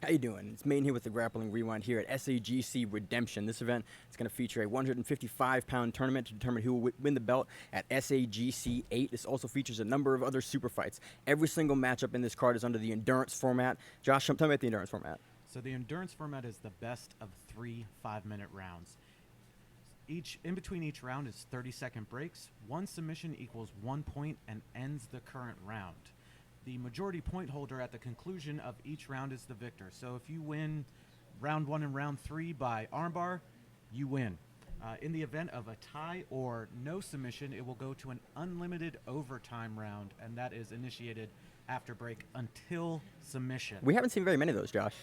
How you doing? It's Maine here with the Grappling Rewind here at SAGC Redemption. This event is going to feature a 155-pound tournament to determine who will win the belt at SAGC 8. This also features a number of other super fights. Every single matchup in this card is under the endurance format. Josh, tell me about the endurance format. So the endurance format is the best of 3 5-minute rounds. In between each round is 30-second breaks. One submission equals 1 point and ends the current round. The majority point holder at the conclusion of each round is the victor. So if you win round 1 and round 3 by armbar, you win. In the event of a tie or no submission, it will go to an unlimited overtime round, and that is initiated after break until submission. We haven't seen very many of those, Josh.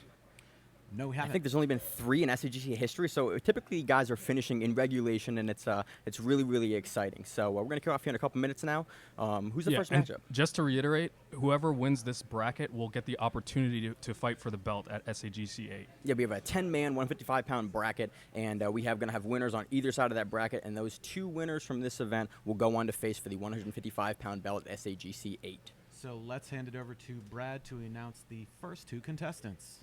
No, we haven't. I think there's only been 3 in SAGC history, so typically guys are finishing in regulation, and it's really, really exciting. So we're going to kick off here in a couple minutes now. Who's the first matchup? Just to reiterate, whoever wins this bracket will get the opportunity to fight for the belt at SAGC 8. Yeah, we have a 10-man, 155-pound bracket, and we have going to have winners on either side of that bracket, and those 2 winners from this event will go on to face for the 155-pound belt at SAGC 8. So let's hand it over to Brad to announce the first 2 contestants.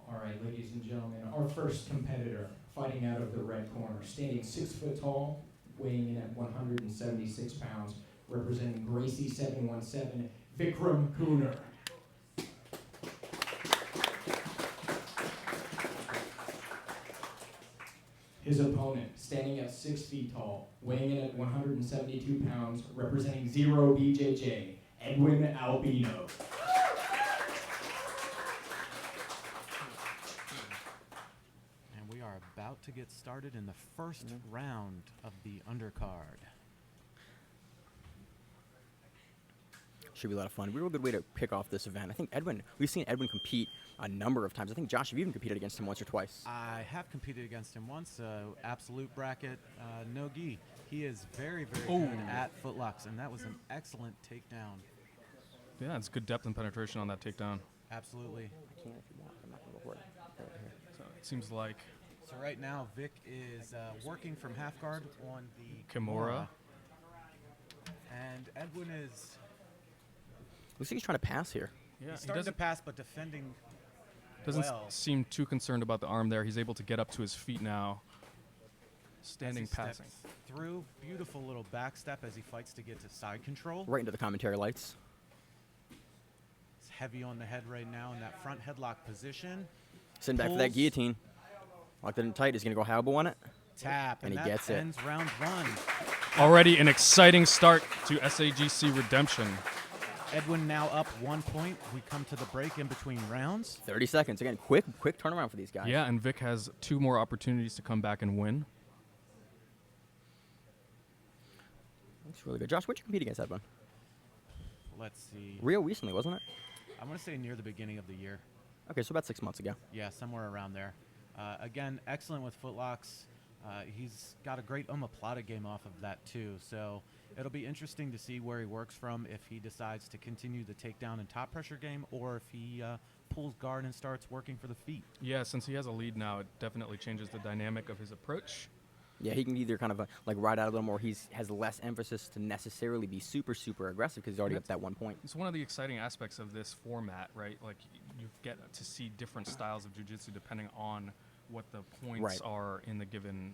All right, ladies and gentlemen, our first competitor fighting out of the red corner, standing 6 foot tall, weighing in at 176 pounds, representing Gracie 717, Vikram Kuner. His opponent, standing at 6 feet tall, weighing in at 172 pounds, representing 0 BJJ, Edwin Albino. About to get started in the first round of the undercard. Should be a lot of fun. Real good way to kick off this event. I think we've seen Edwin compete a number of times. I think, Josh, you've even competed against him once or twice. I have competed against him once. Absolute bracket, no gi. He is very, very good at footlocks, and that was an excellent takedown. Yeah, it's good depth and penetration on that takedown. Absolutely. I can if you want. I'm not going to go for it. Right here. So it seems like... So right now, Vic is working from half guard on the Kimura. And Edwin is... Looks like he's trying to pass here. Yeah, he's starting to pass, but defending doesn't well. Seem too concerned about the arm there. He's able to get up to his feet now. Standing passing. Through. Beautiful little back step as he fights to get to side control. Right into the commentary lights. He's heavy on the head right now in that front headlock position. Sitting back for that guillotine. Locked it in tight. He's going to go Hannibal on it. Tap. And he that gets it. ends round 1. Already an exciting start to SAGC Redemption. Edwin now up 1 point. We come to the break in between rounds. 30 seconds. Again, quick turnaround for these guys. Yeah, and Vic has 2 more opportunities to come back and win. Looks really good. Josh, when'd you compete against Edwin? Let's see. Real recently, wasn't it? I want to say near the beginning of the year. Okay, so about 6 months ago. Yeah, somewhere around there. Again, excellent with footlocks. He's got a great omoplata game off of that too. So it'll be interesting to see where he works from, if he decides to continue the takedown and top pressure game, or if he pulls guard and starts working for the feet. Yeah, since he has a lead now, it definitely changes the dynamic of his approach. Yeah, he can either kind of like ride out a little more. He has less emphasis to necessarily be super, super aggressive because he's already up that 1 point. It's one of the exciting aspects of this format, right? Like you get to see different styles of jiu-jitsu depending on what the points are in the given,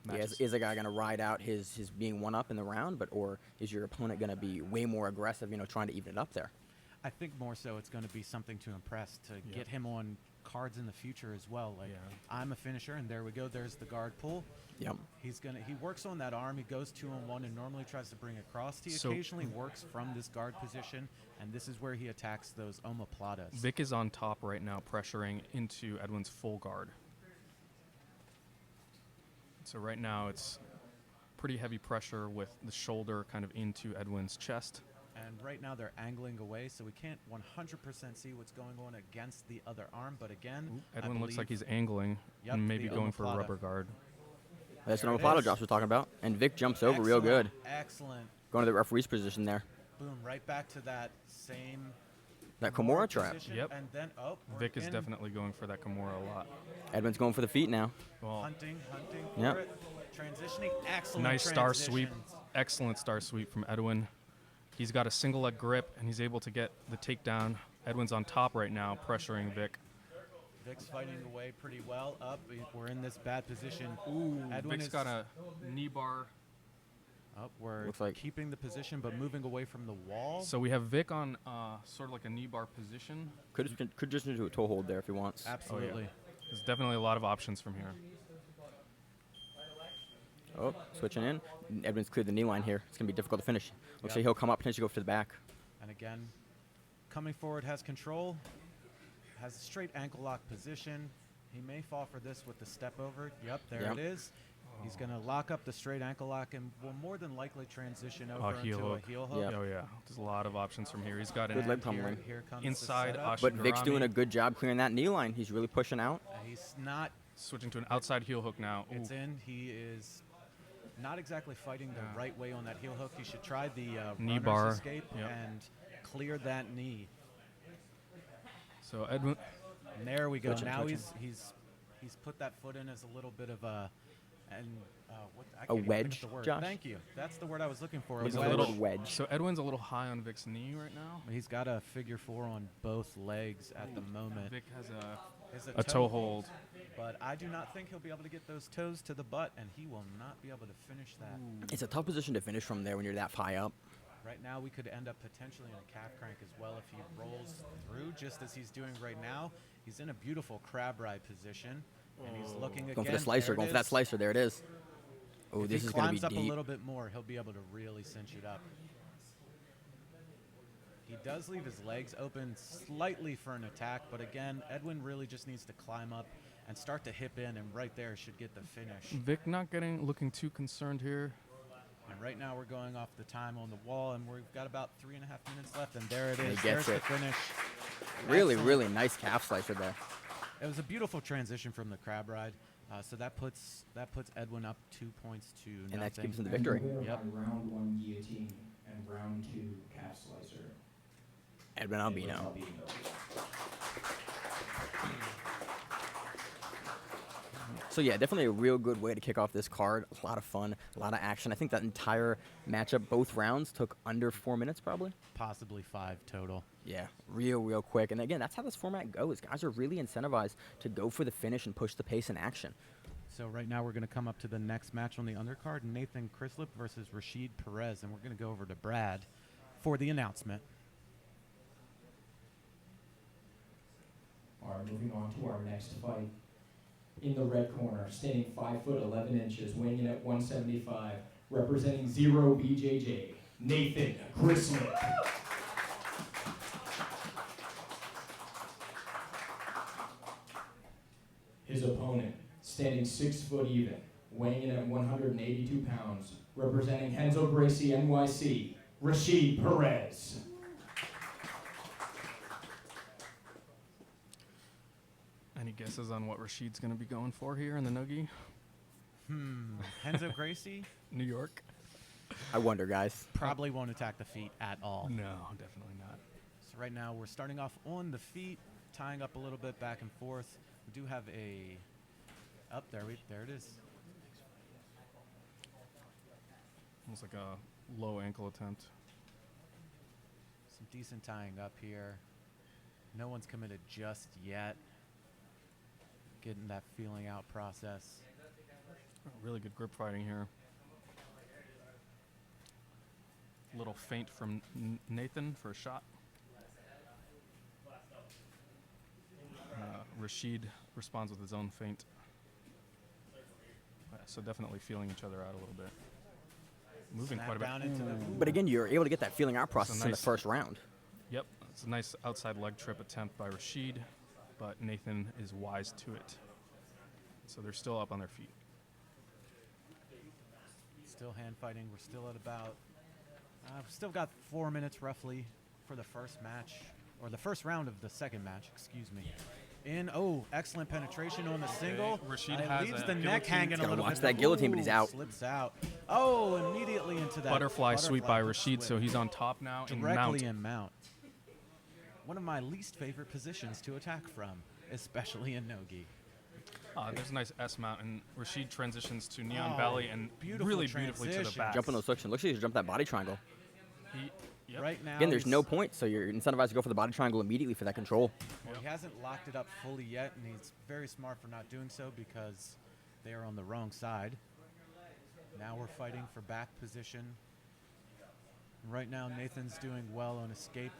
matches. Yeah, is a guy going to ride out his being one up in the round, or is your opponent going to be way more aggressive, trying to even it up there? I think more so it's going to be something to impress, to get him on cards in the future as well. Like, I'm a finisher, and there we go. There's the guard pull. Yep. He works on that arm. He goes 2-on-1 and normally tries to bring across. He occasionally works from this guard position, and this is where he attacks those omoplatas. Vic is on top right now, pressuring into Edwin's full guard. So right now it's pretty heavy pressure with the shoulder kind of into Edwin's chest. And right now they're angling away, so we can't 100% see what's going on against the other arm. But again, Edwin looks like he's angling and maybe going for a rubber guard. That's an omoplata Josh was talking about. And Vic jumps over real good. Excellent. Going to the referee's position there. Boom, right back to that same... That Kimura trap. Yep. And then, Vic is definitely going for that Kimura a lot. Edwin's going for the feet now. Well, hunting Yep. for it. Transitioning, excellent nice star sweep. Excellent star sweep from Edwin. He's got a single leg grip, and he's able to get the takedown. Edwin's on top right now, pressuring Vic. Vic's fighting away pretty well. Up, we're in this bad position. Ooh, Edwin Vic's got a knee bar. Up, we're Looks like- keeping the position but moving away from the wall. So we have Vic on sort of like a knee bar position. Could just do a toe hold there if he wants. Absolutely. There's definitely a lot of options from here. Oh, switching in. Edwin's cleared the knee line here. It's going to be difficult to finish. Looks Yep. like he'll come up, potentially go to the back. And again, coming forward, has control, has a straight ankle lock position. He may fall for this with the step over. Yep, there Yep. it is. He's going to lock up the straight ankle lock and will more than likely transition over Heel into hook. a heel hook. Yep. Oh, yeah. There's a lot of options from here. He's got Good an leg Here, pummeling. here comes inside the setup. But Vic's doing a Ashigarami. good job clearing that knee line. He's really pushing out. He's not, Switching to an outside heel hook now. Ooh. it's in. He is not exactly fighting the Yeah. right way on that heel hook. He should try the Knee runner's bar. escape Yep. and clear that knee. So Edwin, And there we go. Twitching, Now twitching. he's put that foot in as a little bit of a what I A can't even think wedge, of the word. Josh? Thank you. That's the word I was looking for. He's a a wedge. little wedge. so Edwin's a little high on Vic's knee right now. He's got a figure 4 on both legs at the moment. Vic has Is a toe hold. but I do not think he'll be able to get those toes to the butt, and he will not be able to finish that. It's a tough position to finish from there when you're that high up. Right now, we could end up potentially in a calf crank as well if he rolls through, just as he's doing right now. He's in a beautiful crab ride position, and he's looking again. Going for the slicer, There it going for that is. slicer. There it is. Oh, If this he is going to climbs be up a deep. little bit more, he'll be able to really cinch it up. He does leave his legs open slightly for an attack, but again, Edwin really just needs to climb up and start to hip in, and right there should get the finish. Vic not looking too concerned here. And right now we're going off the time on the wall, and we've got about 3.5 minutes left, and there it And he is. gets There's it. the finish. Really, Excellent. really nice calf slicer there. It was a beautiful transition from the crab ride. So that puts Edwin up 2 points to And nothing. that gives him the And victory. the winner Yep. by round 1 guillotine and round 2 calf slicer. Edwin Edwin Albino. So yeah, definitely a real good way to kick off this card. A lot of fun, a lot of action. I think that entire matchup, both rounds, took under 4 minutes probably. Possibly 5 total. Yeah, real quick. And again, that's how this format goes. Guys are really incentivized to go for the finish and push the pace in action. So right now we're going to come up to the next match on the undercard, Nathan Crislip versus Rashid Perez, and we're going to go over to Brad for the announcement. All right, moving on to our next fight. In the red corner, standing 5 foot 11 inches, weighing in at 175, representing 0 BJJ, Nathan Crislip. His opponent, standing 6 foot even, weighing in at 182 pounds, representing Henzo Gracie NYC, Rashid Perez. Any guesses on what Rashid's going to be going for here in the noogie? Henzo Gracie New York? I wonder, guys. probably won't attack the feet at all. No, definitely not. So right now we're starting off on the feet, tying up a little bit back and forth. We do have a there it is. Almost like a low ankle attempt. Some decent tying up here. No one's committed just yet. Getting that feeling out process. Really good grip fighting here. Little feint from Nathan for a shot. Rashid responds with his own feint. So definitely feeling each other out a little bit. Moving Snap quite a bit. down into the But again, you're able to get that feeling out process in the nice- first round. Yep, it's a nice outside leg trip attempt by Rashid, but Nathan is wise to it. So they're still up on their feet. Still hand fighting. We're still at about. We've still got 4 minutes roughly for the first match, or the first round of the second match. Excuse me. Excellent penetration on the single. Rashid It has leaves a the neck guillotine. hanging a Gotta little watch bit. that guillotine, but he's out. Slips out. Oh, immediately into that Butterfly sweep by Rashid, so sweep. he's on top now in Directly mount. in mount. One of my least favorite positions to attack from, especially in nogi. There's a nice S mount, and Rashid transitions to Neon Oh, Belly and beautiful really beautifully to the transition. back. Jumping those hooks, and looks like he's jumped that body triangle. He Yep. Right now, Again, there's no he's- point, so you're incentivized to go for the body triangle immediately for that control. Well, he hasn't locked it up fully yet, and he's very smart for not doing so because they are on the wrong side. Now we're fighting for back position. Right now, Nathan's doing well on escape,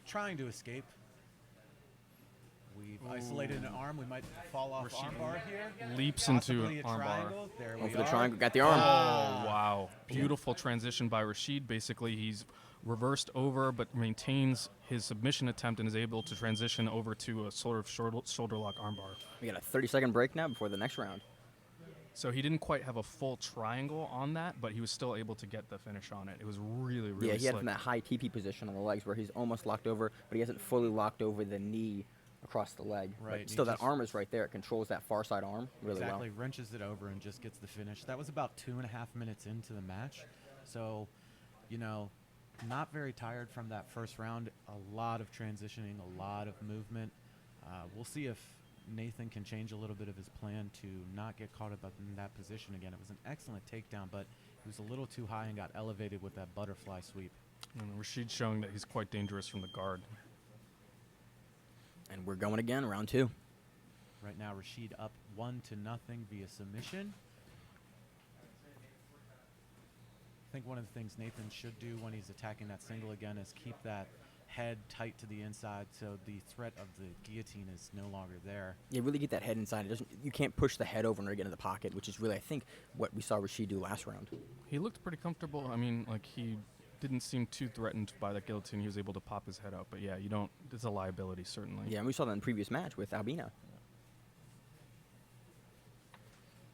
trying to escape. We've isolated an arm. We might fall off armbar here. Leaps into Possibly a armbar. triangle. There Going we for the are. triangle, got the arm. Oh, wow. Beautiful transition by Rashid. Basically, he's reversed over but maintains his submission attempt and is able to transition over to a sort of shoulder lock armbar. We got a 30-second break now before the next round. So he didn't quite have a full triangle on that, but he was still able to get the finish on it. It was really, really Yeah, he had slick. from that high TP position on the legs where he's almost locked over, but he hasn't fully locked over the knee across the leg. Right, But he still, that just- arm is right there. It controls that far side arm really Exactly, well. wrenches it over and just gets the finish. That was about 2.5 minutes into the match. So, you know, not very tired from that first round. A lot of transitioning, a lot of movement. We'll see if Nathan can change a little bit of his plan to not get caught up in that position again. It was an excellent takedown, but he was a little too high and got elevated with that butterfly sweep. And Rashid's showing that he's quite dangerous from the guard. And we're going again, round 2. Right now, Rashid up 1-0 via submission. I think one of the things Nathan should do when he's attacking that single again is keep that head tight to the inside so the threat of the guillotine is no longer there. Yeah, really get that head inside. It doesn't. You can't push the head over and get in the pocket, which is really, I think, what we saw Rashid do last round. He looked pretty comfortable. I mean, like, he didn't seem too threatened by that guillotine. He was able to pop his head out. But, yeah, you don't – it's a liability, certainly. Yeah, and we saw that in the previous match with Albino.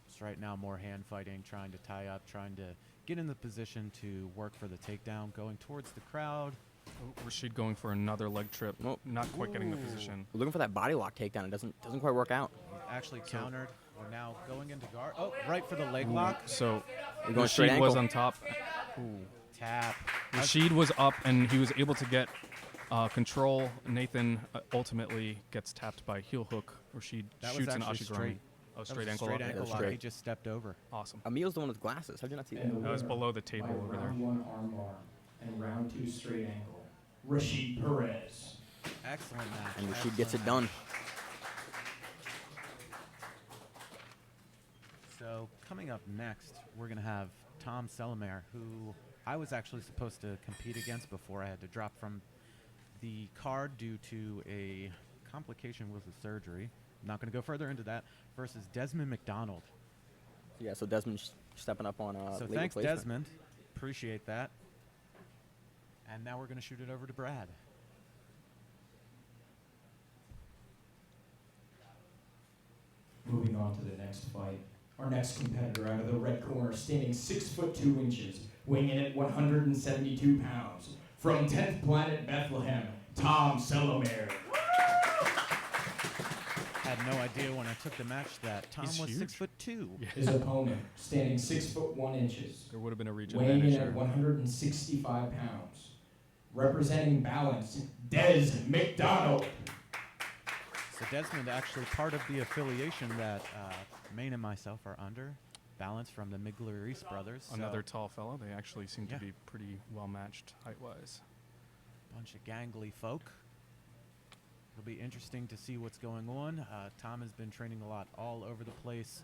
Just right now, more hand fighting, trying to tie up, trying to get in the position to work for the takedown, going towards the crowd. Oh, Rashid going for another leg trip. Oh. Not quite getting the Ooh. position. We're looking for that body lock takedown. It doesn't quite work out. Actually countered. We're now going into guard. Oh, right for the leg lock. So We're going straight Rashid was ankle. on top. Ooh. Tap. Rashid was up, and he was able to get control. Nathan ultimately gets tapped by heel hook. Rashid That was shoots an actually Ashigurami. straight. Oh, That straight was a ankle. straight lock. ankle Yeah, lock. straight. He just stepped over. Awesome. Emil's the one with glasses. How'd you not see that? And the That was winner below the table by over there. round 1 armbar and round 2 straight ankle, Rashid Perez. Excellent match. And Rashid gets it excellent done. match. So coming up next, we're going to have Tom Selamere, who I was actually supposed to compete against before. I had to drop from the card due to a complication with the surgery. I'm not going to go further into that. Versus Desmond McDonald. Yeah, so Desmond's stepping up on So label thanks, placement. Desmond. Appreciate that. And now we're going to shoot it over to Brad. Moving on to the next fight. Our next competitor out of the red corner, standing 6 foot 2 inches, weighing in at 172 pounds. From 10th Planet Bethlehem, Tom Selamere. Had no idea when I took the match that Tom He's was huge. 6'2". Yeah. His opponent, standing 6 foot 1 inches, There would have been a region weighing advantage in at there. 165 pounds. Representing Balance, Des McDonald. So Desmond actually part of the affiliation that Maine and myself are under. Balance from the Miglioris brothers. So Another tall fellow. They actually seem Yeah. to be pretty well matched height-wise. bunch of gangly folk. It'll be interesting to see what's going on. Tom has been training a lot all over the place,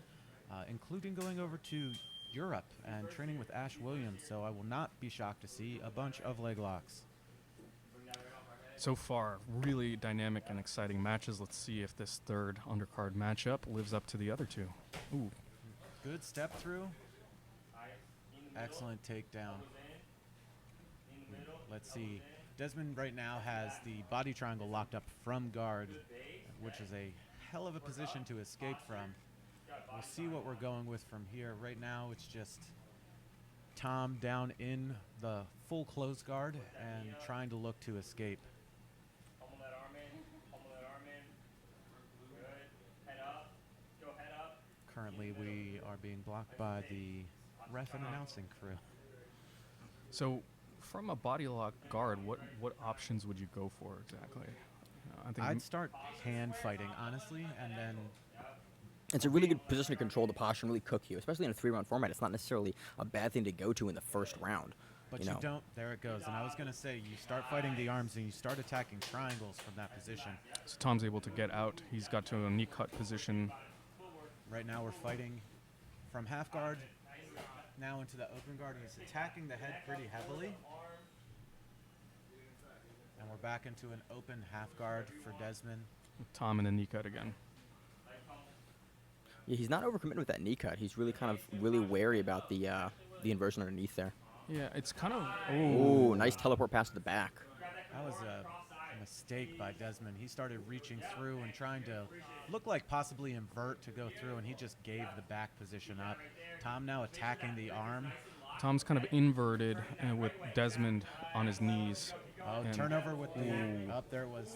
including going over to Europe and training with Ash Williams. So I will not be shocked to see a bunch of leg locks. So far, really dynamic and exciting matches. Let's see if this third undercard matchup lives up to the other two. Ooh, Good step through. Excellent takedown. Let's see. Desmond right now has the body triangle locked up from guard, which is a hell of a position to escape from. We'll see what we're going with from here. Right now, it's just Tom down in the full close guard and trying to look to escape. Pummel that arm in. Pummel that arm in. Good. Head up. Go head up. Currently, we are being blocked by the ref and announcing crew. so from a body lock guard, what options would you go for exactly? I think I'd start hand fighting, honestly, and then It's a really good position to control the posture and really cook you, especially in a 3-round format. It's not necessarily a bad thing to go to in the first round. But you know. don't. There it goes. And I was going to say, you start fighting the arms and you start attacking triangles from that position. So Tom's able to get out. He's got to a knee cut position. Right now we're fighting from half guard now into the open guard. He's attacking the head pretty heavily. And we're back into an open half guard for Desmond. Tom in the knee cut again. Yeah, he's not overcommitting with that knee cut. He's really kind of really wary about the inversion underneath there. Yeah, it's kind of. Ooh, nice teleport pass to the back. That was a mistake by Desmond. He started reaching through and trying to look like possibly invert to go through, and he just gave the back position up. Tom now attacking the arm. Tom's kind of inverted with Desmond on his knees. Oh, And- turnover with the up there was.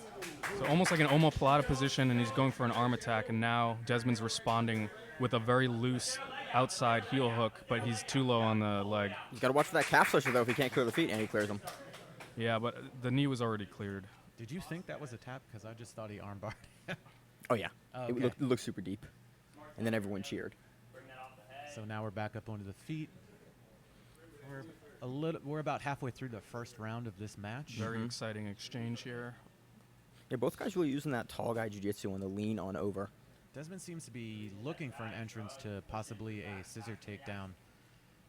So almost like an omoplata position, and he's going for an arm attack, and now Desmond's responding with a very loose outside heel hook, but he's too low on the leg. You got to watch for that calf slasher, though, if he can't clear the feet, and he clears them. Yeah, but the knee was already cleared. Did you think that was a tap? Because I just thought he armbarred. Oh, yeah. Oh, It, okay. looked super deep. And then everyone cheered. So now we're back up onto the feet. We're about halfway through the first round of this match. Very exciting exchange here. Yeah, both guys really using that tall guy jiu-jitsu on the lean on over. Desmond seems to be looking for an entrance to possibly a scissor takedown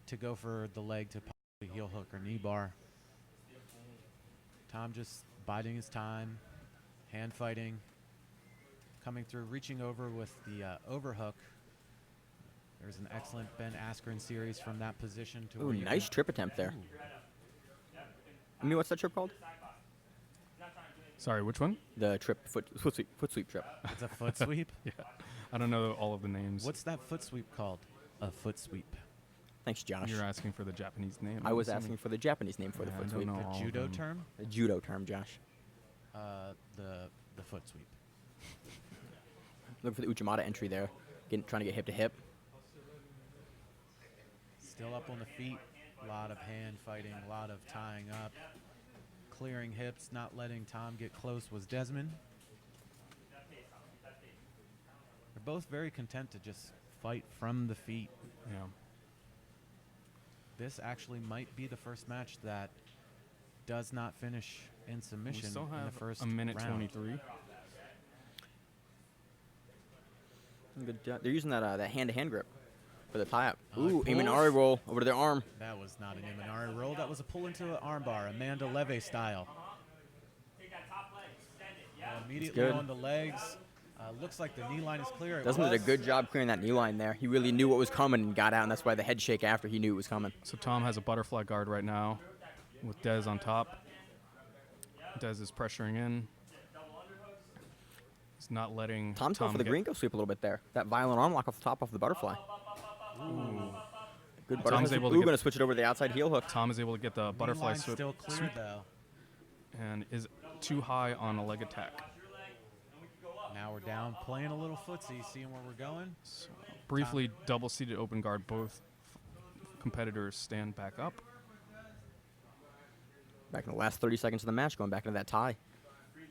to go for the leg to possibly heel hook or knee bar. Tom just biding his time, hand fighting, coming through, reaching over with the overhook. There's an excellent Ben Askren series from that position to Ooh, where you nice can- trip attempt there. I mean, what's that trip called? Sorry, which one? The foot sweep trip. It's a foot sweep. Yeah, I don't know all of the names. What's that foot sweep called? A foot sweep. Thanks, Josh. You're asking for the Japanese name. I was I'm asking for the Japanese name for the Yeah, foot I don't sweep. know. The all of judo them. term? The judo term, Josh. The foot sweep. Looking for the Uchimata entry there. Trying to get hip to hip. Still up on the feet. A lot of hand fighting, a lot of tying up. Clearing hips, not letting Tom get close was Desmond. They're both very content to just fight from the feet. Yeah. This actually might be the first match that does not finish in We submission still in the have first a minute round. 23. Good job. They're using that hand-to-hand grip for the tie-up. Oh, Ooh, he Imanari pulls. roll over to their arm. That was not an Imanari roll. That was a pull into an armbar, Amanda Leve style. Take that top leg, extend it, yeah. Immediately good. on the legs. Looks like the knee line is clear. It Desmond did a was. good job clearing that knee line there. He really knew what was coming and got out, and that's why the head shake after he knew it was coming. So Tom has a butterfly guard right now with Dez on top. Dez is pressuring in. He's not letting Tom's going Tom for the get- green go sweep a little bit there. That violent arm lock off the top off the butterfly. Good butterfly. Tom's able to Ooh, get- going to switch it over to the outside heel hook. Tom is able to get the Knee butterfly line's sweep, still clear sweep though. and is too high on a leg attack. Now we're down, playing a little footsie, seeing where we're going. So briefly, double-seated open guard. Both competitors stand back up. Back in the last 30 seconds of the match, going back into that tie.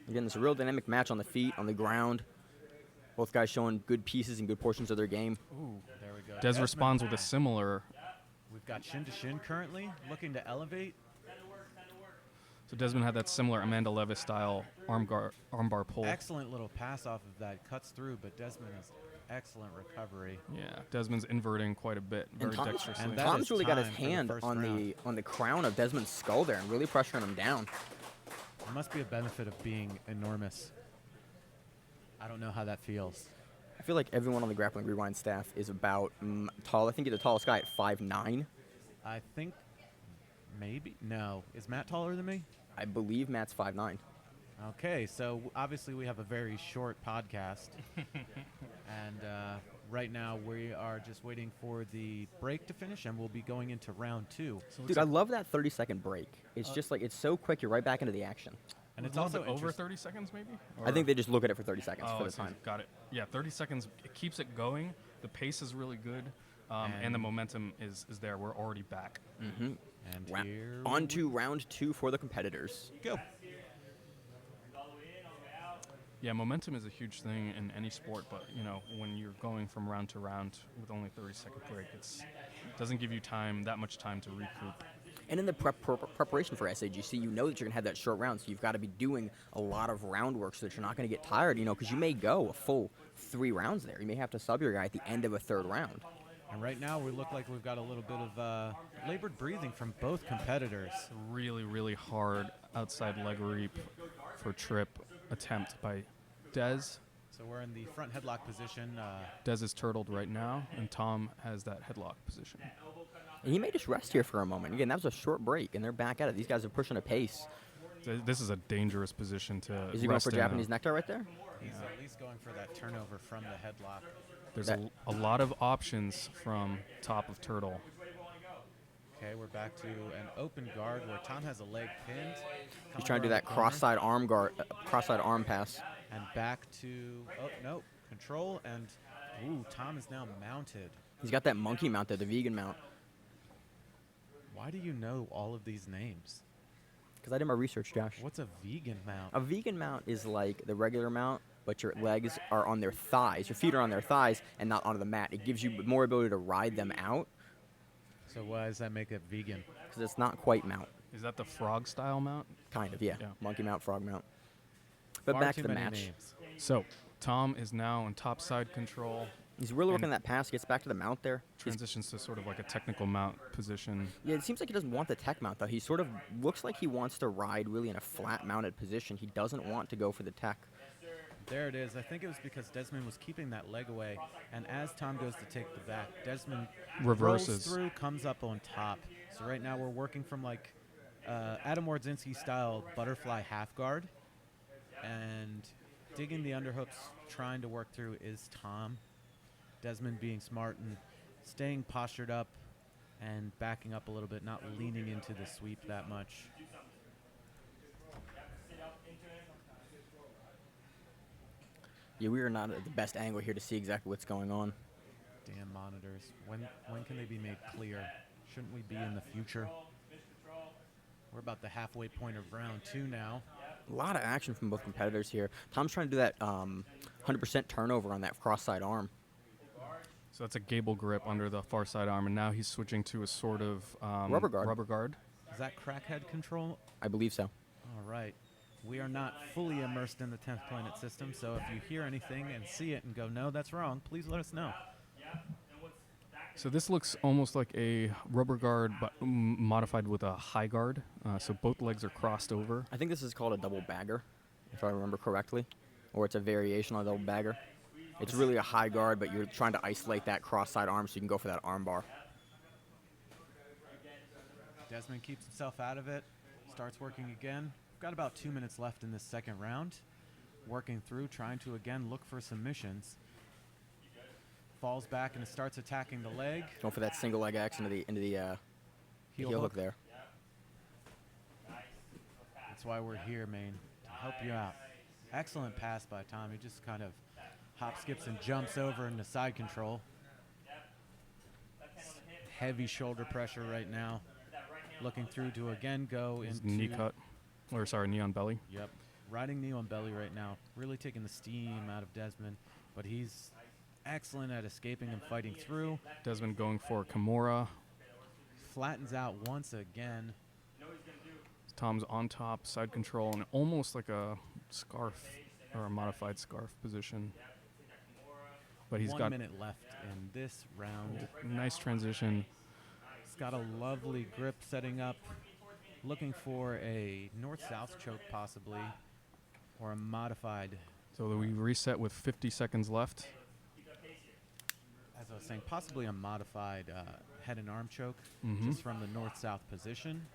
Again, it's a real dynamic match on the feet, on the ground. Both guys showing good pieces and good portions of their game. Ooh. There we go. Dez Desmond. responds with a similar. We've got shin to shin currently, looking to elevate. So Desmond had that similar Amanda Levis style armbar pull. Excellent little pass off of that, cuts through, but Desmond has excellent recovery. Yeah, Desmond's inverting quite a bit, very Tom- dexterously. and that Tom's is really got his time for the hand first on round. the crown of Desmond's skull there and really pressuring him down. There must be a benefit of being enormous. I don't know how that feels. I feel like everyone on the Grappling Rewind staff is about tall. I think you're the tallest guy at 5'9". I think maybe. No. Is Matt taller than me? I believe Matt's 5'9". Okay, so obviously we have a very short podcast. And right now we are just waiting for the break to finish, and we'll be going into round 2. Dude, I love that 30-second break. It's just like, it's so quick, you're right back into the action. And it's a also little bit over interest- 30 seconds, maybe? I think they just look at it for 30 seconds Oh, for I the see. time. Got it. Yeah, 30 seconds. It keeps it going. The pace is really good, and the And- momentum is there. We're already back. And here On we to round 2 for the competitors. go. Yeah, momentum is a huge thing in any sport, but when you're going from round to round with only 30-second break, it doesn't give you that much time to recoup. And in the preparation for SAGC, you know that you're going to have that short round, so you've got to be doing a lot of round work so that you're not going to get tired, because you may go a full 3 rounds there. You may have to sub your guy at the end of a 3rd round. And right now we look like we've got a little bit of labored breathing from both competitors. Really, really hard outside leg reap for trip attempt by Dez. So we're in the front headlock position. Dez is turtled right now, and Tom has that headlock position. And he may just rest here for a moment. Again, that was a short break, and they're back at it. These guys are pushing a pace. This is a dangerous position to Is he going rest for in Japanese necktie right there? He's at least going for that turnover from the headlock. There's a lot of options from top of turtle. Okay, we're back to an open guard where Tom has a leg pinned. He's trying to do that cross-side arm pass. And back to, oh, no, control, and, ooh, Tom is now mounted. He's got that monkey mount there, the vegan mount. Why do you know all of these names? Because I did my research, Josh. What's a vegan mount? A vegan mount is like the regular mount, but your legs are on their thighs. Your feet are on their thighs and not onto the mat. It gives you more ability to ride them out. So why does that make it vegan? Because it's not quite mount. Is that the frog style mount? Kind of, yeah. Yeah. Monkey mount, frog mount. But Far back too to the many match. names. So Tom is now in top side control. He's really working And- that pass, gets back to the mount there. Transitions to sort of like a technical mount position. Yeah, it seems like he doesn't want the tech mount, though. He sort of looks like he wants to ride really in a flat mounted position. He doesn't want to go for the tech. There it is. I think it was because Desmond was keeping that leg away, and as Tom goes to take the back, Desmond Reverses. rolls through, comes up on top. So right now we're working from like Adam Wardzinski style butterfly half guard, and digging the underhooks, trying to work through is Tom. Desmond being smart and staying postured up and backing up a little bit, not leaning into the sweep that much. Yeah, we are not at the best angle here to see exactly what's going on. Damn monitors. When can they be made clear? Shouldn't we be in the future? We're about the halfway point of round 2 now. A lot of action from both competitors here. Tom's trying to do that 100% turnover on that cross-side arm. So that's a gable grip under the far side arm, and now he's switching to a sort of Rubber guard. Rubber guard. Is that crackhead control? I believe so. All right. We are not fully immersed in the 10th planet system, so if you hear anything and see it and go, no, that's wrong, please let us know. So this looks almost like a rubber guard, but modified with a high guard. So both legs are crossed over. I think this is called a double bagger, if I remember correctly. Or it's a variation on a double bagger. It's really a high guard, but you're trying to isolate that cross-side arm so you can go for that arm bar. Desmond keeps himself out of it, starts working again. We've got about 2 minutes left in this second round. Working through, trying to again look for submissions. Falls back and starts attacking the leg. Going for that single leg X into the heel hook there. That's why we're here, Maine, to help you out. Excellent pass by Tom. He just kind of hop, skips, and jumps over into side control. Heavy shoulder pressure right now. Looking through to again go His into knee cut, or sorry, knee on belly. Yep, riding knee on belly right now. Really taking the steam out of Desmond, but he's excellent at escaping and fighting through. Desmond going for Kimura. Flattens out once again. Tom's on top, side control, and almost like a scarf or a modified scarf position. But he's 1 got minute left in this round. nice transition. He's got a lovely grip setting up. Looking for a north-south choke possibly, or a modified. So we reset with 50 seconds left. As I was saying, possibly a modified head and arm choke, Mhm. just from the north-south position.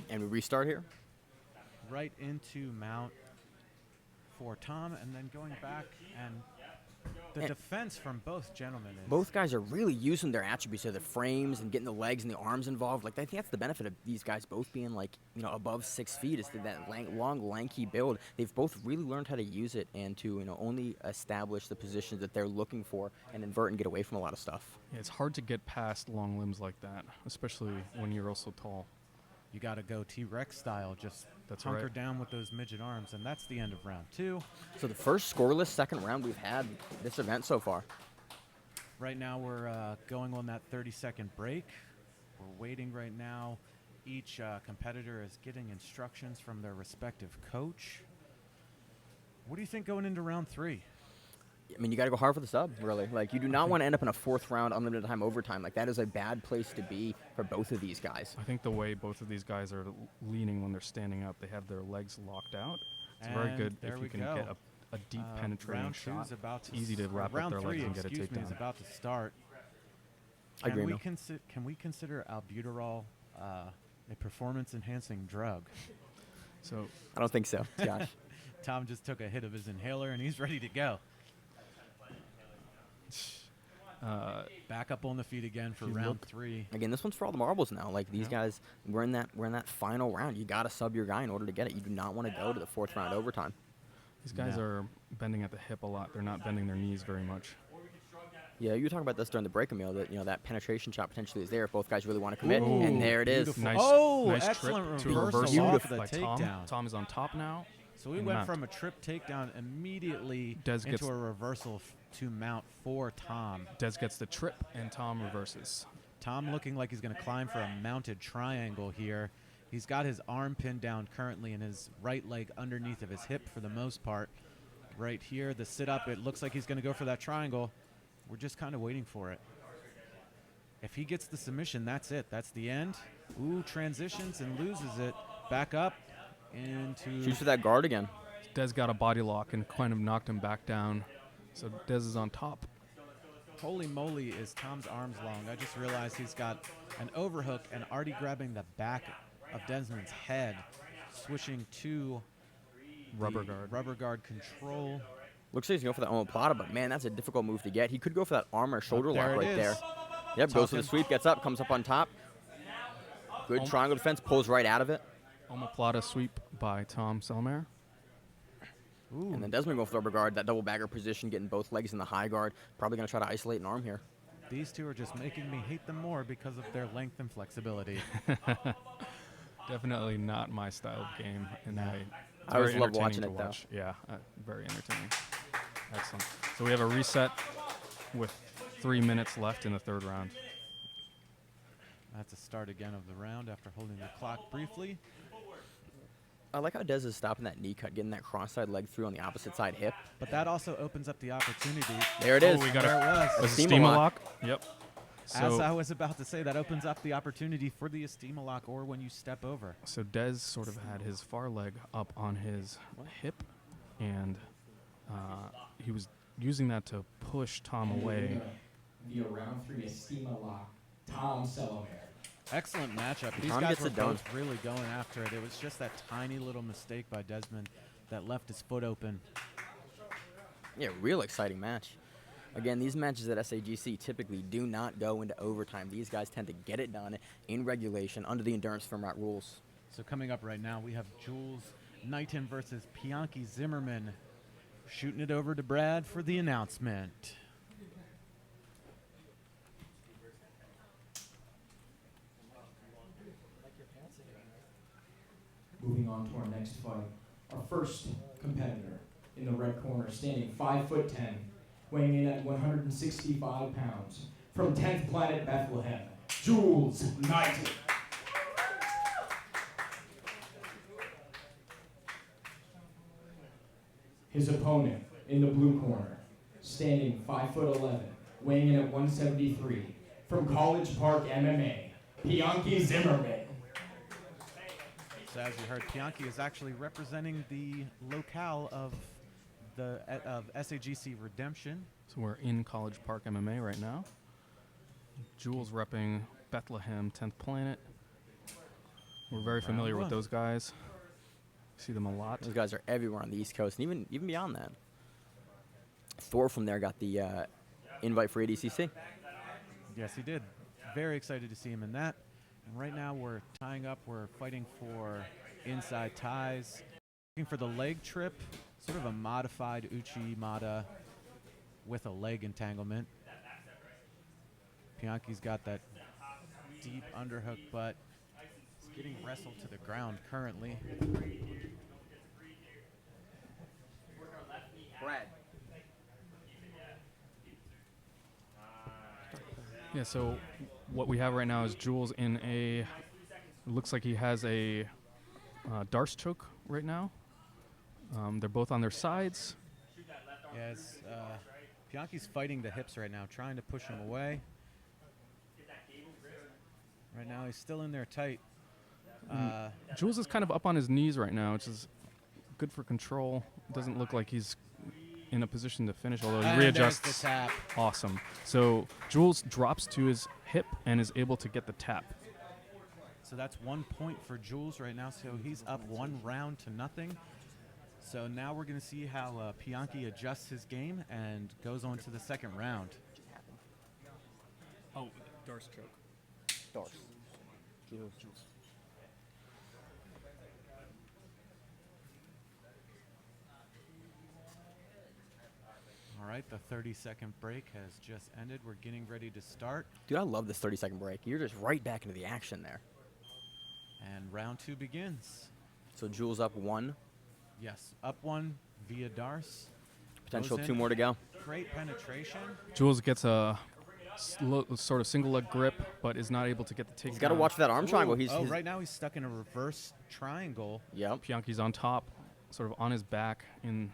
And we restart here. Right into mount for Tom, and then going back, and the And- defense from both gentlemen is Both guys are really using their attributes of the frames and getting the legs and the arms involved. Like, I think that's the benefit of these guys both being, like, above 6 feet is that long, lanky build. They've both really learned how to use it and to, only establish the positions that they're looking for and invert and get away from a lot of stuff. Yeah, it's hard to get past long limbs like that, especially when you're also tall. you got to go T-Rex style, just That's hunker right. down with those midget arms, and that's the end of round 2. So the first scoreless second round we've had this event so far. Right now we're going on that 30-second break. We're waiting right now. Each competitor is getting instructions from their respective coach. What do you think going into round 3? I mean, you got to go hard for the sub, really. Like, you do not want to end up in a fourth round unlimited time overtime. Like, that is a bad place to be for both of these guys. I think the way both of these guys are leaning when they're standing up, they have their legs locked out. It's very And good there if we you can go. get a deep penetrating round 2 shot. is about to It's easy to wrap up round their 3, legs and get a excuse me, is takedown. about to start. I agree, Neil. Can we consider albuterol a performance-enhancing drug? So I don't think so, Josh. Tom just took a hit of his inhaler, and he's ready to go. Back up on the feet again for He round looked- 3. Again, this one's for all the marbles now. Like, these Yeah. guys, we're in that final round. You got to sub your guy in order to get it. You do not want to go to the fourth round overtime. these guys No. are bending at the hip a lot. They're not bending their knees very much. Yeah, you were talking about this during the break, Emil, that, that penetration shot potentially is there if both guys really want to commit. Ooh, And there it is. beautiful. Nice, Oh, nice excellent trip to reversal reversal off the by Tom. takedown. Tom is on top now. So we and went mount. from a trip takedown immediately Des gets- into a reversal to mount for Tom. Des gets the trip, and Tom reverses. Tom looking like he's going to climb for a mounted triangle here. He's got his arm pinned down currently and his right leg underneath of his hip for the most part. Right here, the sit-up, it looks like he's going to go for that triangle. We're just kind of waiting for it. If he gets the submission, that's it. That's the end. Ooh, transitions and loses it. Back up into... Shoots for that guard again. Des got a body lock and kind of knocked him back down. So Des is on top. Holy moly, is Tom's arms long. I just realized he's got an overhook and already grabbing the back of Desmond's head, switching to Rubber the guard. rubber guard control. Looks like he's going for that omoplata, but man, that's a difficult move to get. He could go for that arm or shoulder There lock it right is. there. Yep, goes for the Talking. sweep, gets up, comes up on top. Good Om- triangle defense, pulls right out of it. Omoplata sweep by Tom Selmer. Ooh, And then Desmond going for the rubber guard, that double bagger position, getting both legs in the high guard. Probably going to try to isolate an arm here. these two are just making me hate them more because of their length and flexibility. Definitely not my style of game, and it's I always very love entertaining watching to it, though. watch. Yeah, very entertaining. Excellent. So we have a reset with 3 minutes left in the third round. That's a start again of the round after holding the clock briefly. I like how Des is stopping that knee cut, getting that cross-side leg through on the opposite side hip. But that also opens up the opportunity. There it is. Oh, we got There it was. a Estima Estima lock. lock. Yep. As I So, was about to say, that opens up the opportunity for the Estima lock or when you step over. so Des sort of had his far leg up on his hip, and he was using that to push Tom away. Via round 3 Estima lock, Tom Selmer. Excellent matchup. These Tom guys gets were it done. both really going after it. It was just that tiny little mistake by Desmond that left his foot open. Yeah, real exciting match. Again, these matches at SAGC typically do not go into overtime. These guys tend to get it done in regulation under the endurance format rules. So coming up right now, we have Jules Knighton versus Bianchi Zimmerman. Shooting it over to Brad for the announcement. Moving on to our next fight. Our first competitor in the red corner, standing 5'10", weighing in at 165 pounds. From 10th Planet Bethlehem, Jules Knighton. His opponent in the blue corner, standing 5'11", weighing in at 173. From College Park MMA, Bianchi Zimmerman. So as you heard, Bianchi is actually representing the locale of the of SAGC Redemption. So we're in College Park MMA right now. Jules repping Bethlehem 10th Planet. We're very familiar with one. those guys. See them a lot. Those guys are everywhere on the East Coast, and even beyond that. Thor from there got the invite for ADCC. Yes, he did. Very excited to see him in that. And right now we're tying up. We're fighting for inside ties. Looking for the leg trip. Sort of a modified Uchimata with a leg entanglement. Bianchi's got that deep underhook, but he's getting wrestled to the ground currently. Brad. Yeah, so what we have right now is Jules in a, looks like he has a Darce choke right now. They're both on their sides. Yes, Bianchi's fighting the hips right now, trying to push him away. Right now, he's still in there tight. Jules is kind of up on his knees right now, which is good for control. Doesn't look like he's in a position to finish, although he And there's readjusts. the tap. Awesome. So Jules drops to his hip and is able to get the tap. So that's 1 point for Jules right now. So he's up 1 round to nothing. So now we're going to see how Bianchi adjusts his game and goes on to the second round. Oh, Darce choke. Darce. All right, the 30-second break has just ended. We're getting ready to start. Dude, I love this 30-second break. You're just right back into the action there. And round 2 begins. So Jules up 1. Yes, up 1 via Darce. Potential Goes 2 in. more to go. Great penetration. Jules gets a sort of single leg grip, but is not able to get the takedown. He's got to watch for that arm triangle. Ooh, right now he's stuck in a reverse triangle. Yep. Bianchi's on top, sort of on his back, and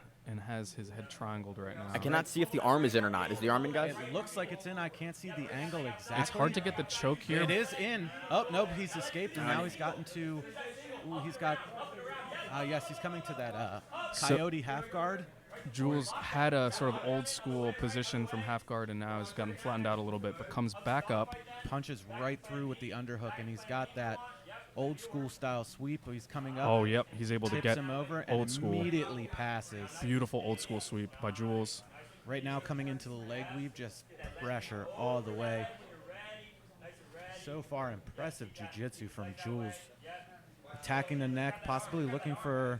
has his head triangled right now. I cannot see if the arm is in or not. Is the arm in, guys? It looks like it's in. I can't see the angle exactly. It's hard to get the choke here. It is in. Oh, nope, he's escaped, and now he's gotten to, he's got, yes, he's coming to that coyote half guard. Jules had a sort of old school position from half guard and now has gotten flattened out a little bit, but comes back up. Punches right through with the underhook, and he's got that old school style sweep. He's coming up. Oh, yep. He's able to tips get him over and old school. immediately passes. Beautiful old school sweep by Jules. Right now coming into the leg weave, just pressure all the way. So far, impressive jiu-jitsu from Jules. Attacking the neck, possibly looking for,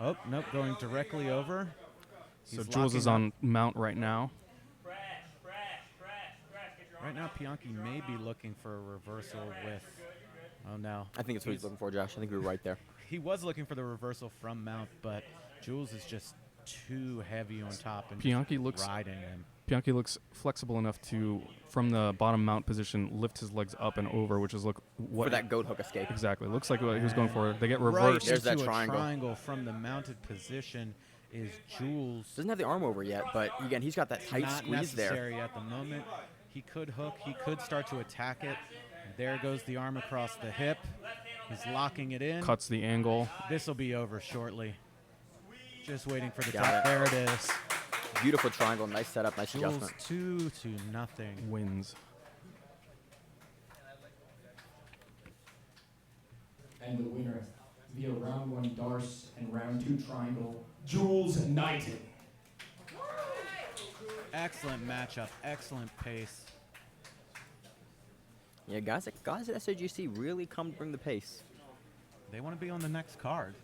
oh, nope, going directly over. So He's Jules is locking on mount right now. Right now, Bianchi may be looking for a reversal with, oh no. I think it's what he's looking for, Josh. I think we were right there. He was looking for the reversal from mount, but Jules is just too heavy on top and Bianchi just looks riding him. Bianchi looks flexible enough to, from the bottom mount position, lift his legs up and over, which is For that goat hook escape. exactly looks like what he was going for. They get Right reversed. There's that into a triangle. triangle from the mounted position is Jules. Doesn't have the arm over yet, but again, he's got that tight Not squeeze there. necessary at the moment. He could hook. He could start to attack it. There goes the arm across the hip. He's locking it in. Cuts the angle. This will be over shortly. Just waiting for the Got tap. it. There it is. Beautiful triangle. Nice setup. Nice Jules adjustment. 2-0. Wins. And the winner via round 1 Darce and round 2 triangle, Jules Knighton. Excellent matchup. Excellent pace. Yeah, guys at SAGC really come to bring the pace. They want to be on the next card.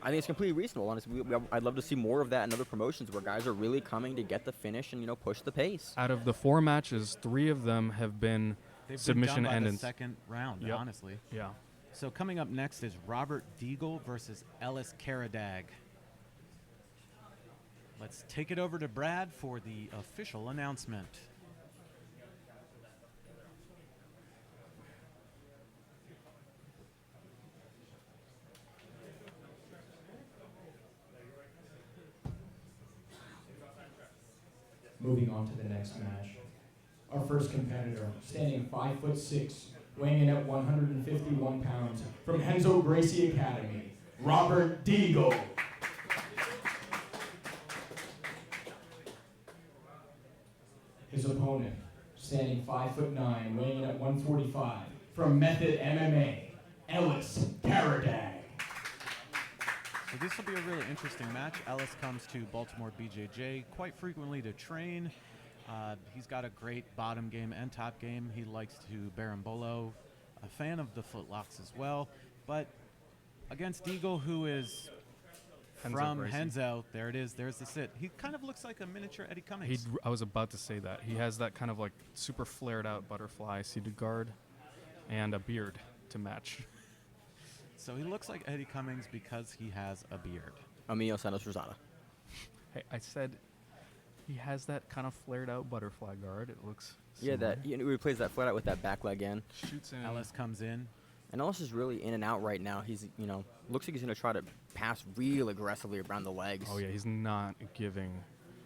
I think it's completely reasonable. Honestly, I'd love to see more of that in other promotions where guys are really coming to get the finish and push the pace. Out of the 4 matches, 3 of them have been They've submission been done by the endings. second round, Yep. honestly. Yeah. So coming up next is Robert Deagle versus Ellis Karadag. Let's take it over to Brad for the official announcement. Moving on to the next match. Our first competitor, standing 5'6", weighing in at 151 pounds, from Henzo Gracie Academy, Robert Deagle. His opponent, standing 5'9", weighing in at 145, from Method MMA, Ellis Karadag. So this will be a really interesting match. Ellis comes to Baltimore BJJ quite frequently to train. He's got a great bottom game and top game. He likes to Berimbolo, a fan of the footlocks as well. But against Deagle, who is Henzo from Gracie. Henzo, there it is, there's the sit. He kind of looks like a miniature Eddie Cummings. I was about to say that. He has that kind of like super flared out butterfly seated guard and a beard to match. So he looks like Eddie Cummings because he has a beard. Emilio Santos Rosada. Hey, I said he has that kind of flared out butterfly guard. It looks Yeah, similar. he plays that flat out with that back leg in. Shoots in. Ellis comes in. And Ellis is really in and out right now. He's, looks like he's going to try to pass real aggressively around the legs. Oh, yeah, he's not giving.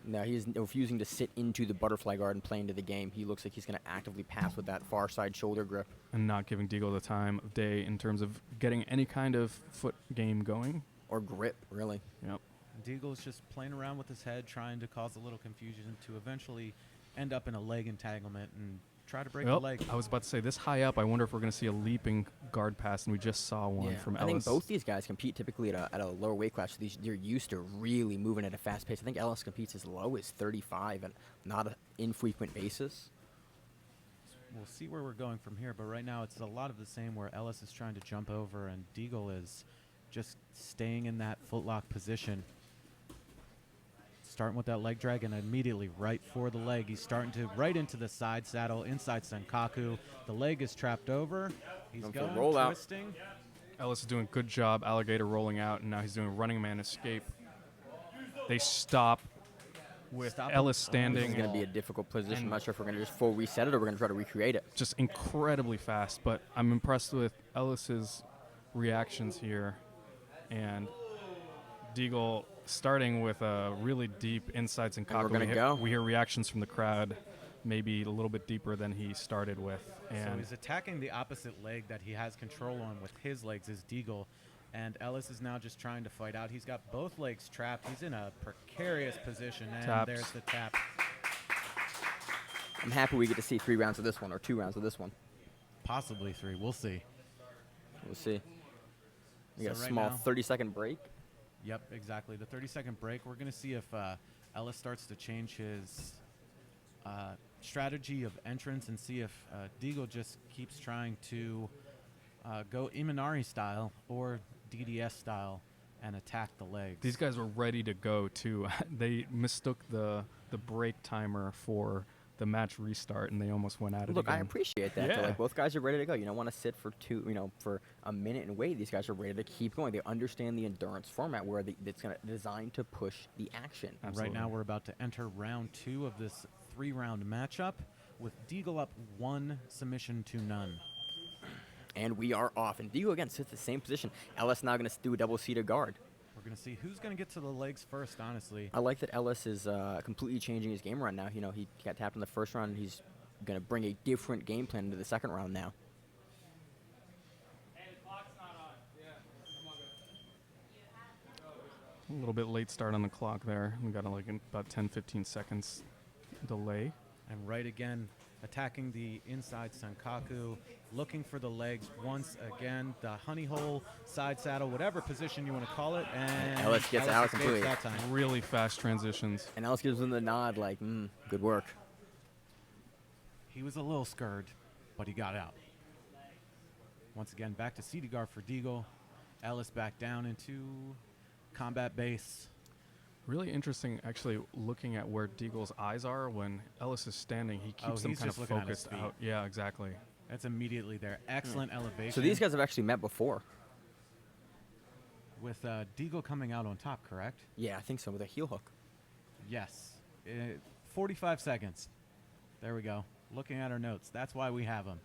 No, he's refusing to sit into the butterfly guard and play into the game. He looks like he's going to actively pass with that far side shoulder grip. And not giving Deagle the time of day in terms of getting any kind of foot game going. Or grip, really. Yep. Deagle's just playing around with his head, trying to cause a little confusion to eventually end up in a leg entanglement and try to break the leg. I was about to say, this high up, I wonder if we're going to see a leaping guard pass, and we just saw one from I Ellis. think both these guys compete typically at a lower weight class. So they're used to really moving at a fast pace. I think Ellis competes as low as 35 and not an infrequent basis. We'll see where we're going from here, but right now it's a lot of the same where Ellis is trying to jump over and Deagle is just staying in that footlock position. Starting with that leg drag and immediately right for the leg. He's starting to right into the side saddle, inside Senkaku. The leg is trapped over. He's going, roll out. twisting. Ellis is doing a good job, alligator rolling out, and now he's doing a running man escape. They stop with Stop Ellis him. standing. This is going to be a difficult position. I'm not sure if we're going to just full reset it or we're going to try to recreate it. Just incredibly fast, but I'm impressed with Ellis's reactions here. And Deagle starting with a really deep inside Senkaku. we're gonna go. We hear reactions from the crowd, maybe a little bit deeper than he started with. So And he's attacking the opposite leg that he has control on with his legs is Deagle. And Ellis is now just trying to fight out. He's got both legs trapped. He's in a precarious position. And Taps. there's the tap. I'm happy we get to see 3 rounds of this one or 2 rounds of this one. Possibly 3. We'll see. We'll see. We got So a right small now- 30-second break. Yep, exactly. The 30-second break. We're going to see if Ellis starts to change his strategy of entrance and see if Deagle just keeps trying to go Imanari style or DDS style and attack the legs. these guys were ready to go, too. They mistook the break timer for the match restart, and they almost went at it Look, I again. appreciate that. Yeah. Like, both guys are ready to go. You don't want to sit for for a minute and wait. These guys are ready to keep going. They understand the endurance format where it's designed to push the action. And right now we're about to enter round 2 of this 3-round matchup with Deagle up 1 submission to none. And we are off. And Deagle again sits the same position. Ellis now going to do a double-seated guard. We're going to see who's going to get to the legs first, honestly. I like that Ellis is completely changing his game around now. He got tapped in the first round, and he's going to bring a different game plan into the second round now. Hey, the clock's not on. Yeah. Come on, A little bit late start on the clock there. We got about 10-15 seconds delay. And right again, attacking the inside Senkaku, looking for the legs once again. The honey hole, side saddle, whatever position you want to call it. And Ellis gets out escapes completely. that time. Really fast transitions. And Ellis gives him the nod like, good work. He was a little scared, but he got out. Once again, back to CD guard for Deagle. Ellis back down into combat base. Really interesting, actually, looking at where Deagle's eyes are when Ellis is standing. He keeps them he's kind just of looking at his focused feet. out. Yeah, exactly. That's immediately there. Excellent elevation. So these guys have actually met before. With Deagle coming out on top, correct? Yeah, I think so, with a heel hook. Yes. 45 seconds. There we go. Looking at our notes. That's why we have them.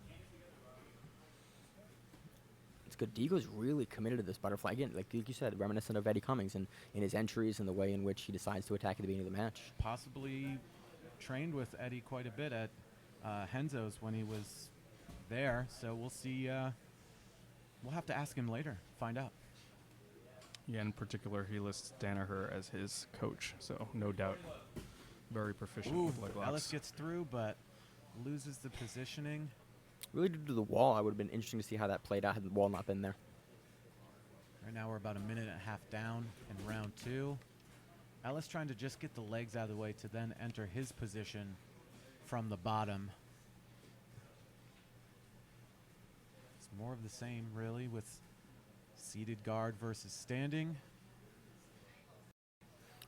It's good. Deagle's really committed to this butterfly. Again, like you said, reminiscent of Eddie Cummings in his entries and the way in which he decides to attack at the beginning of the match. Possibly trained with Eddie quite a bit at Henzo's when he was there. So we'll see. We'll have to ask him later. Find out. Yeah, in particular, he lists Danaher as his coach, so no doubt very proficient Ooh, with leg locks. Ellis gets through, but loses the positioning. Really due to the wall, I would have been interesting to see how that played out had the wall not been there. Right now we're about a minute and a half down in round 2. Ellis trying to just get the legs out of the way to then enter his position from the bottom. It's more of the same, really, with seated guard versus standing.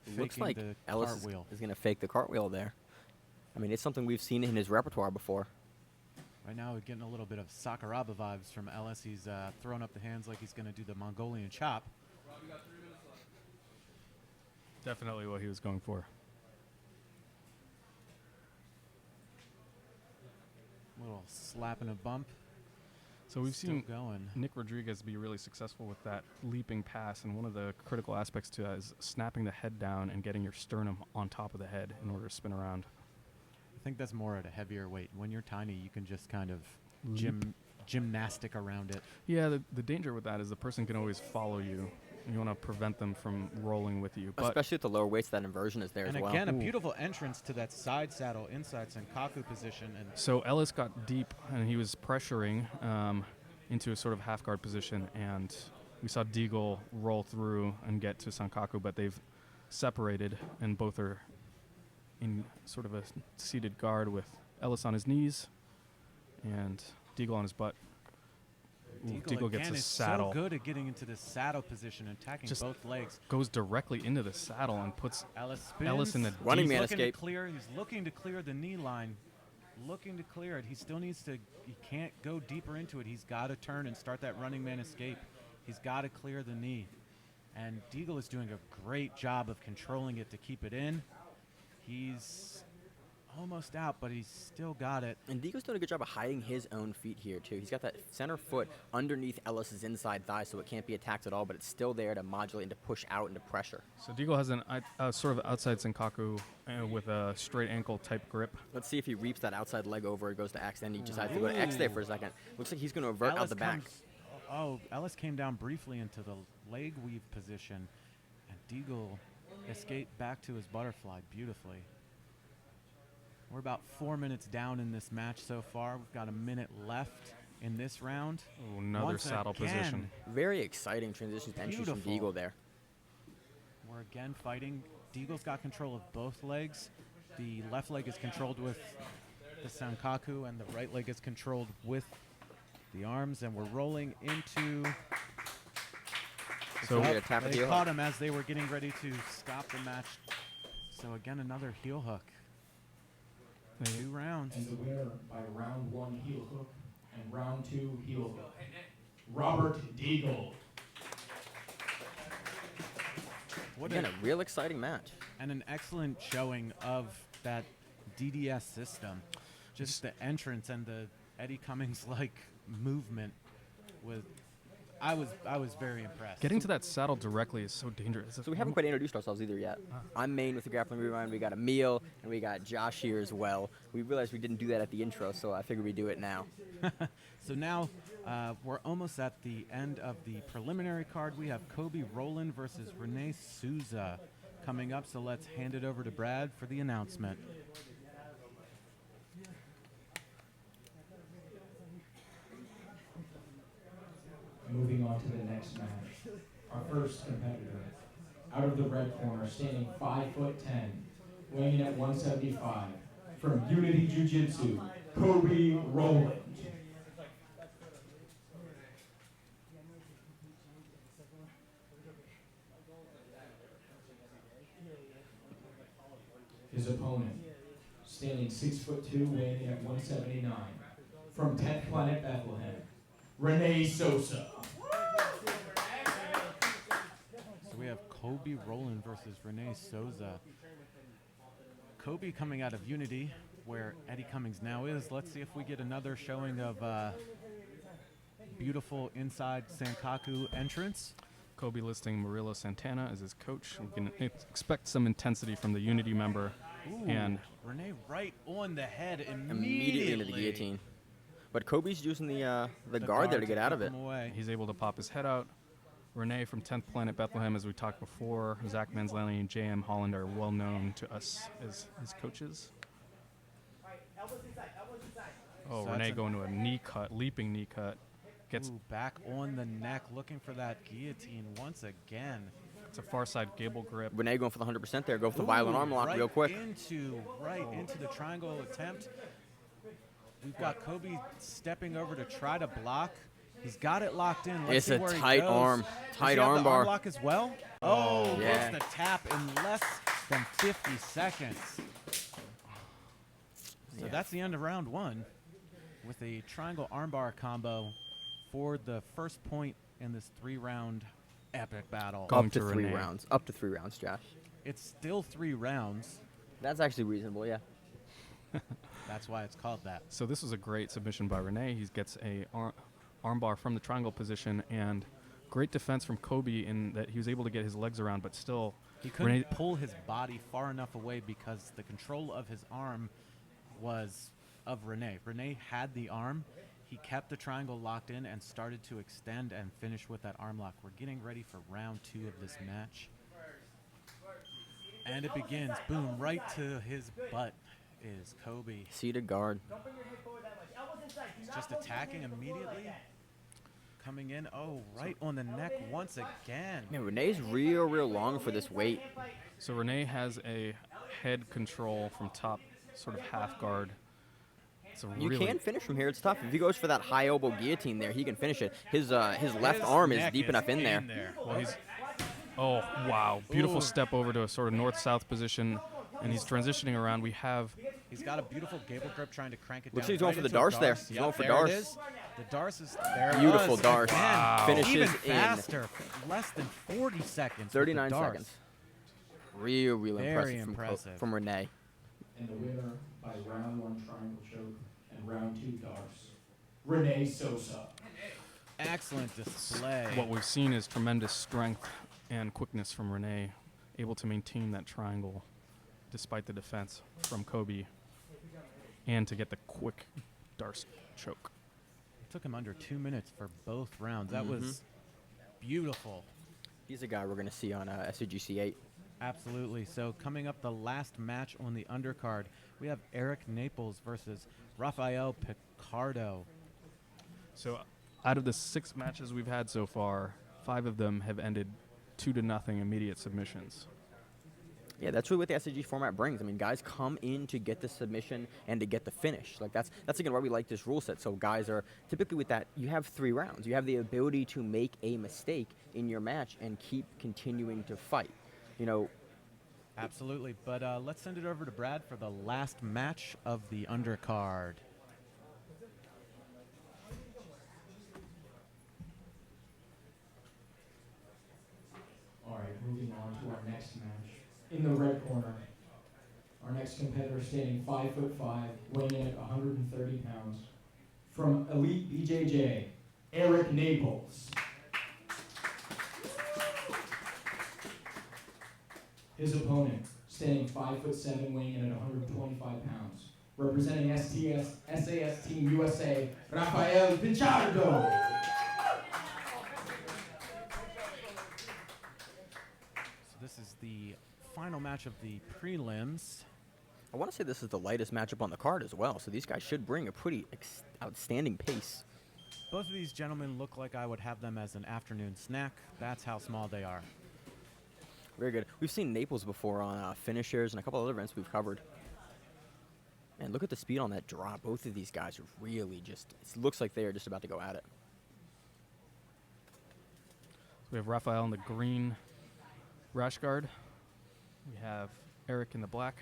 It looks Faking like the Ellis cartwheel. is going to fake the cartwheel there. I mean, it's something we've seen in his repertoire before. Right now, we're getting a little bit of Sakuraba vibes from Ellis. He's throwing up the hands like he's going to do the Mongolian chop. Definitely what he was going for. Little slap and a bump. So we've Still seen going. Nick Rodriguez be really successful with that leaping pass, and one of the critical aspects to that is snapping the head down and getting your sternum on top of the head in order to spin around. I think that's more at a heavier weight. When you're tiny, you can just kind of Leap. gymnastic around it. Yeah, the danger with that is the person can always follow you. You want to prevent them from rolling with you. But Especially at the lower weights, that inversion is there And as well. again, a Ooh. beautiful entrance to that side saddle inside Senkaku position. And so Ellis got deep, and he was pressuring into a sort of half guard position, and we saw Deagle roll through and get to Sankaku, but they've separated, and both are in sort of a seated guard with Ellis on his knees and Deagle on his butt. Ooh, Deagle gets again a is saddle. so good at getting into the saddle position and attacking Just both legs. Goes directly into the saddle and puts Ellis spins. Ellis in the Running deep- man looking escape. To clear. He's looking to clear the knee line. Looking to clear it. He still needs to. He can't go deeper into it. He's got to turn and start that running man escape. He's got to clear the knee. And Deagle is doing a great job of controlling it to keep it in. He's almost out, but he's still got it. And Deagle's doing a good job of hiding his own feet here, too. He's got that center foot underneath Ellis's inside thigh, so it can't be attacked at all, but it's still there to modulate and to push out into pressure. So Deagle has a sort of outside Senkaku with a straight ankle type grip. Let's see if he reaps that outside leg over. It goes to X, then he decides to go to X there for a second. Looks like he's going to avert out the back. Ellis came down briefly into the leg weave position, and Deagle escaped back to his butterfly beautifully. We're about 4 minutes down in this match so far. We've got a minute left in this round. Ooh, another Once saddle again, position. Very exciting transition to entries from Beautiful. Deagle there. We're again fighting. Deagle's got control of both legs. The left leg is controlled with the Sankaku, and the right leg is controlled with the arms. And we're rolling into. So- We had a tap of They heel caught hook. him as they were getting ready to stop the match. So again, another heel hook. 2 rounds. And the winner by round 1 heel hook and round 2 heel hook, Robert Deagle. What Again, a, a real exciting match. and an excellent showing of that DDS system. Just the entrance and the Eddie Cummings like movement with. I was very impressed. Getting to that saddle directly is so dangerous. So we haven't quite introduced ourselves either yet. I'm Maine with the Grappling Rewind. We got Emil, and we got Josh here as well. We realized we didn't do that at the intro, so I figured we'd do it now. So now we're almost at the end of the preliminary card. We have Kobe Rowland versus Renee Souza coming up. So let's hand it over to Brad for the announcement. Moving on to the next match. Our first competitor, out of the red corner, standing 5'10", weighing in at 175, from Unity Jiu-Jitsu, Kobe Rowland. His opponent, standing 6'2", weighing in at 179, from 10th Planet Bethlehem, Renee Sosa. So we have Kobe Rowland versus Renee Souza. Kobe coming out of Unity, where Eddie Cummings now is. Let's see if we get another showing of beautiful inside Sankaku entrance. Kobe listing Murillo Santana as his coach. We can expect some intensity from the Unity member. Ooh, And Renee right on the head Immediately into the guillotine. But Kobe's using the guard there to get out of keep it. him away. he's able to pop his head out. Renee from 10th Planet Bethlehem, as we talked before. Zach Manzlani and J.M. Holland are well known to us as his coaches. Oh, So Renee that's a- going to a knee cut, leaping knee cut. Gets Ooh, back on the neck, looking for that guillotine once again. it's a far side gable grip. Renee going for the 100% there. Go for the violent Ooh, arm lock right real quick. Right into the triangle attempt. We've got Kobe stepping over to try to block. He's got it locked in. Let's It's see a where he tight goes. arm. Does he Tight have arm the bar. arm lock as well. Oh, Yeah. gets the tap in less than 50 seconds. So Yeah. that's the end of round 1. with a triangle armbar combo for the first point in this 3-round epic battle. Going Up to to 3 Renee. rounds. Up to 3 rounds, Josh. It's still 3 rounds. That's actually reasonable, yeah. That's why it's called that. So this was a great submission by Renee. He gets a armbar from the triangle position, and great defense from Kobe in that he was able to get his legs around, but still He couldn't Renee- pull his body far enough away because the control of his arm was of Renee. Renee had the arm. He kept the triangle locked in and started to extend and finish with that arm lock. We're getting ready for round 2 of this match. And it begins. Boom, right to his butt is Kobe. Seated guard. He's just attacking immediately. Coming in. Oh, right on the neck once again. Man, Renee's real long for this weight. So Renee has a head control from top, sort of half guard. It's a You really can finish from here. It's tough. If he goes for that high elbow guillotine there, he can finish it. His left arm is neck deep enough in there. Well, he's oh wow, beautiful Ooh. step over to a sort of north-south position, and he's transitioning around. We have He's got a beautiful gable grip trying to crank it Looks down. like he's going right for the into a Darce there. Darce. He's Yep, going for there Darce. it is. The Darce is there. Beautiful it was. Darce. Again, Wow. Finishes even in faster. Less than 40 seconds. with the 39 Darce. seconds. Real Very impressive, impressive. from Renee. And the winner by round 1 triangle choke and round 2 Darce, Renee Sosa. Excellent display. what we've seen is tremendous strength and quickness from Renee, able to maintain that triangle despite the defense from Kobe, and to get the quick Darce choke. It took him under 2 minutes for both rounds. That Mm-hmm. was beautiful. He's a guy we're going to see on SAGC 8. Absolutely. So coming up, the last match on the undercard, we have Eric Naples versus Rafael Picardo. So out of the 6 matches we've had so far, 5 of them have ended 2-0 immediate submissions. Yeah, that's really what the SAG format brings. I mean, guys come in to get the submission and to get the finish. Like that's again why we like this rule set. So guys are typically with that. You have 3 rounds. You have the ability to make a mistake in your match and keep continuing to fight. You know, Absolutely. But let's send it over to Brad for the last match of the undercard. All right, moving on to our next match. In the red corner, our next competitor standing 5'5", weighing in at 130 pounds, from Elite BJJ, Eric Naples. His opponent, standing 5'7", weighing in at 125 pounds, representing SAS Team USA, Rafael Pichardo. So this is the final match of the prelims. I want to say this is the lightest matchup on the card as well. So these guys should bring a pretty outstanding pace. Both of these gentlemen look like I would have them as an afternoon snack. That's how small they are. Very good. We've seen Naples before on finishers and a couple other events we've covered. And look at the speed on that drop. Both of these guys are really just, it looks like they are just about to go at it. We have Rafael in the green rash guard. We have Eric in the black.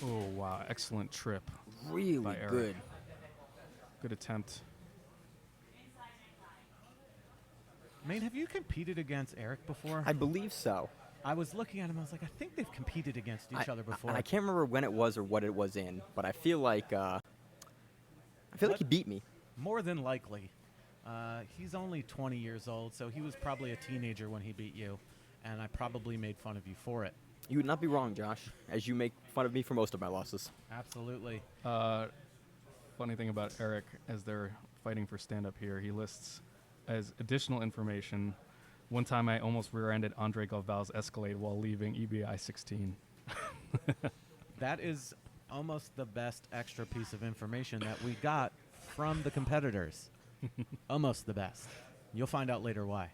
Oh, wow. Excellent trip. Really By Eric. good. Good attempt. Maine, have you competed against Eric before? I believe so. I was looking at him. I was like, I think they've competed against each other before. And I can't remember when it was or what it was in, but I feel like he beat me. More than likely. He's only 20 years old, so he was probably a teenager when he beat you, and I probably made fun of you for it. You would not be wrong, Josh, as you make fun of me for most of my losses. Absolutely. Funny thing about Eric, as they're fighting for stand-up here, he lists as additional information, one time I almost rear-ended Andre Galval's Escalade while leaving EBI 16. That is almost the best extra piece of information that we got from the competitors. Almost the best. You'll find out later why.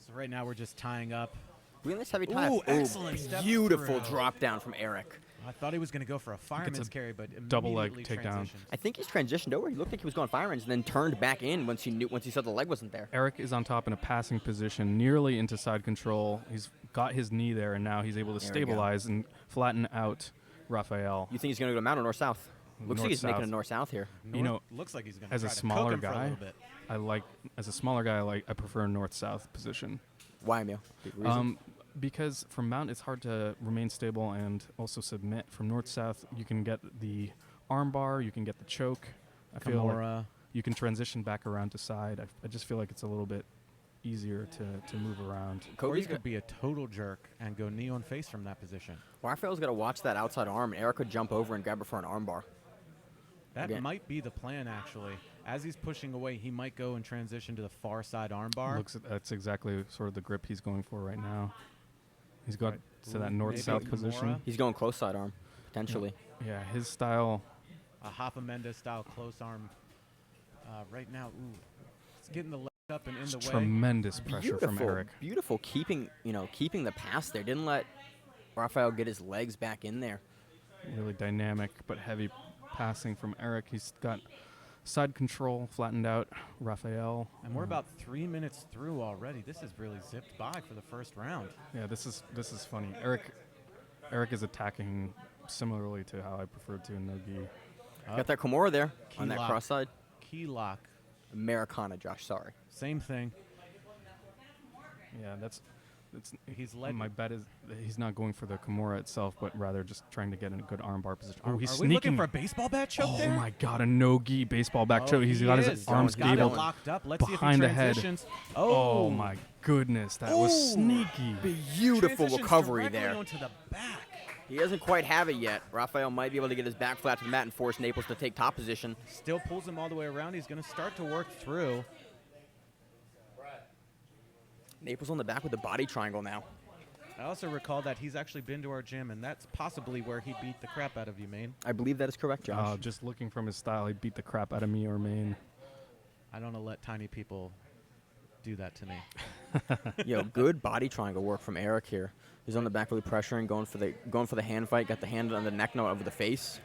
So right now we're just tying up. We in this heavy time. Ooh, excellent step Beautiful through. drop down from Eric. I thought he was going to go for a fireman's carry, but double leg immediately takedown. transitioned. I think he's transitioned over. He looked like he was going firearms and then turned back in once he saw the leg wasn't there. Eric is on top in a passing position, nearly into side control. He's got his knee there, and now he's able to There we go. stabilize and flatten out Rafael. You think he's going to go mountain or north-south? Looks like he's making a North-south. north-south here. You know, looks like he's going to as a try to smaller cook him for a guy, little bit. I prefer north-south position. Why, Emil? Big reason? Because from mount, it's hard to remain stable and also submit. From north-south, you can get the arm bar, you can get the choke. I feel like Kimura. you can transition back around to side. I just feel like it's a little bit easier to move around. Or Kobe's he could be a total jerk and go knee on face from that position. Rafael's got to watch that outside arm. Eric could jump over and grab it for an arm bar. That Again. might be the plan, actually. As he's pushing away, he might go and transition to the far side armbar. That's exactly sort of the grip he's going for right now. He's got Right. to that Ooh, north-south maybe position. Kimura. He's going close side arm, potentially. Yeah, his style. A Hoffa Mendes style close arm. Right now, it's getting the leg up and in the way. Tremendous pressure from Eric. Beautiful keeping the pass there. Didn't let Rafael get his legs back in there. Really dynamic but heavy passing from Eric. He's got side control flattened out. Rafael. And we're about 3 minutes through already. This has really zipped by for the first round. Yeah, this is funny. Eric is attacking similarly to how I preferred to in no-gi. Got that Kimura there Key on that lock. cross side. Key lock. Americana, Josh. Sorry. Same thing. Yeah, that's He's led. my bet is that he's not going for the Kimura itself, but rather just trying to get in a good armbar position. Are, Oh, he's are we sneaking. looking for a baseball bat choke Oh there? my God, a no-gi baseball back choke. He's he got is. his arms Got it gabled locked up. Let's behind see the if he head. transitions. Oh my goodness, that was Ooh. sneaky. Beautiful Transitions recovery directly there. onto the back. He doesn't quite have it yet. Rafael might be able to get his back flat to the mat and force Naples to take top position. Still pulls him all the way around. He's going to start to work through. Naples on the back with the body triangle now. I also recall that he's actually been to our gym, and that's possibly where he beat the crap out of you, Maine. I believe that is correct, Josh. Just looking from his style, he beat the crap out of me or Maine. I don't let tiny people do that to me. Yo, good body triangle work from Eric here. He's on the back really pressuring, going for the hand fight. Got the hand on the neck, no, over the face.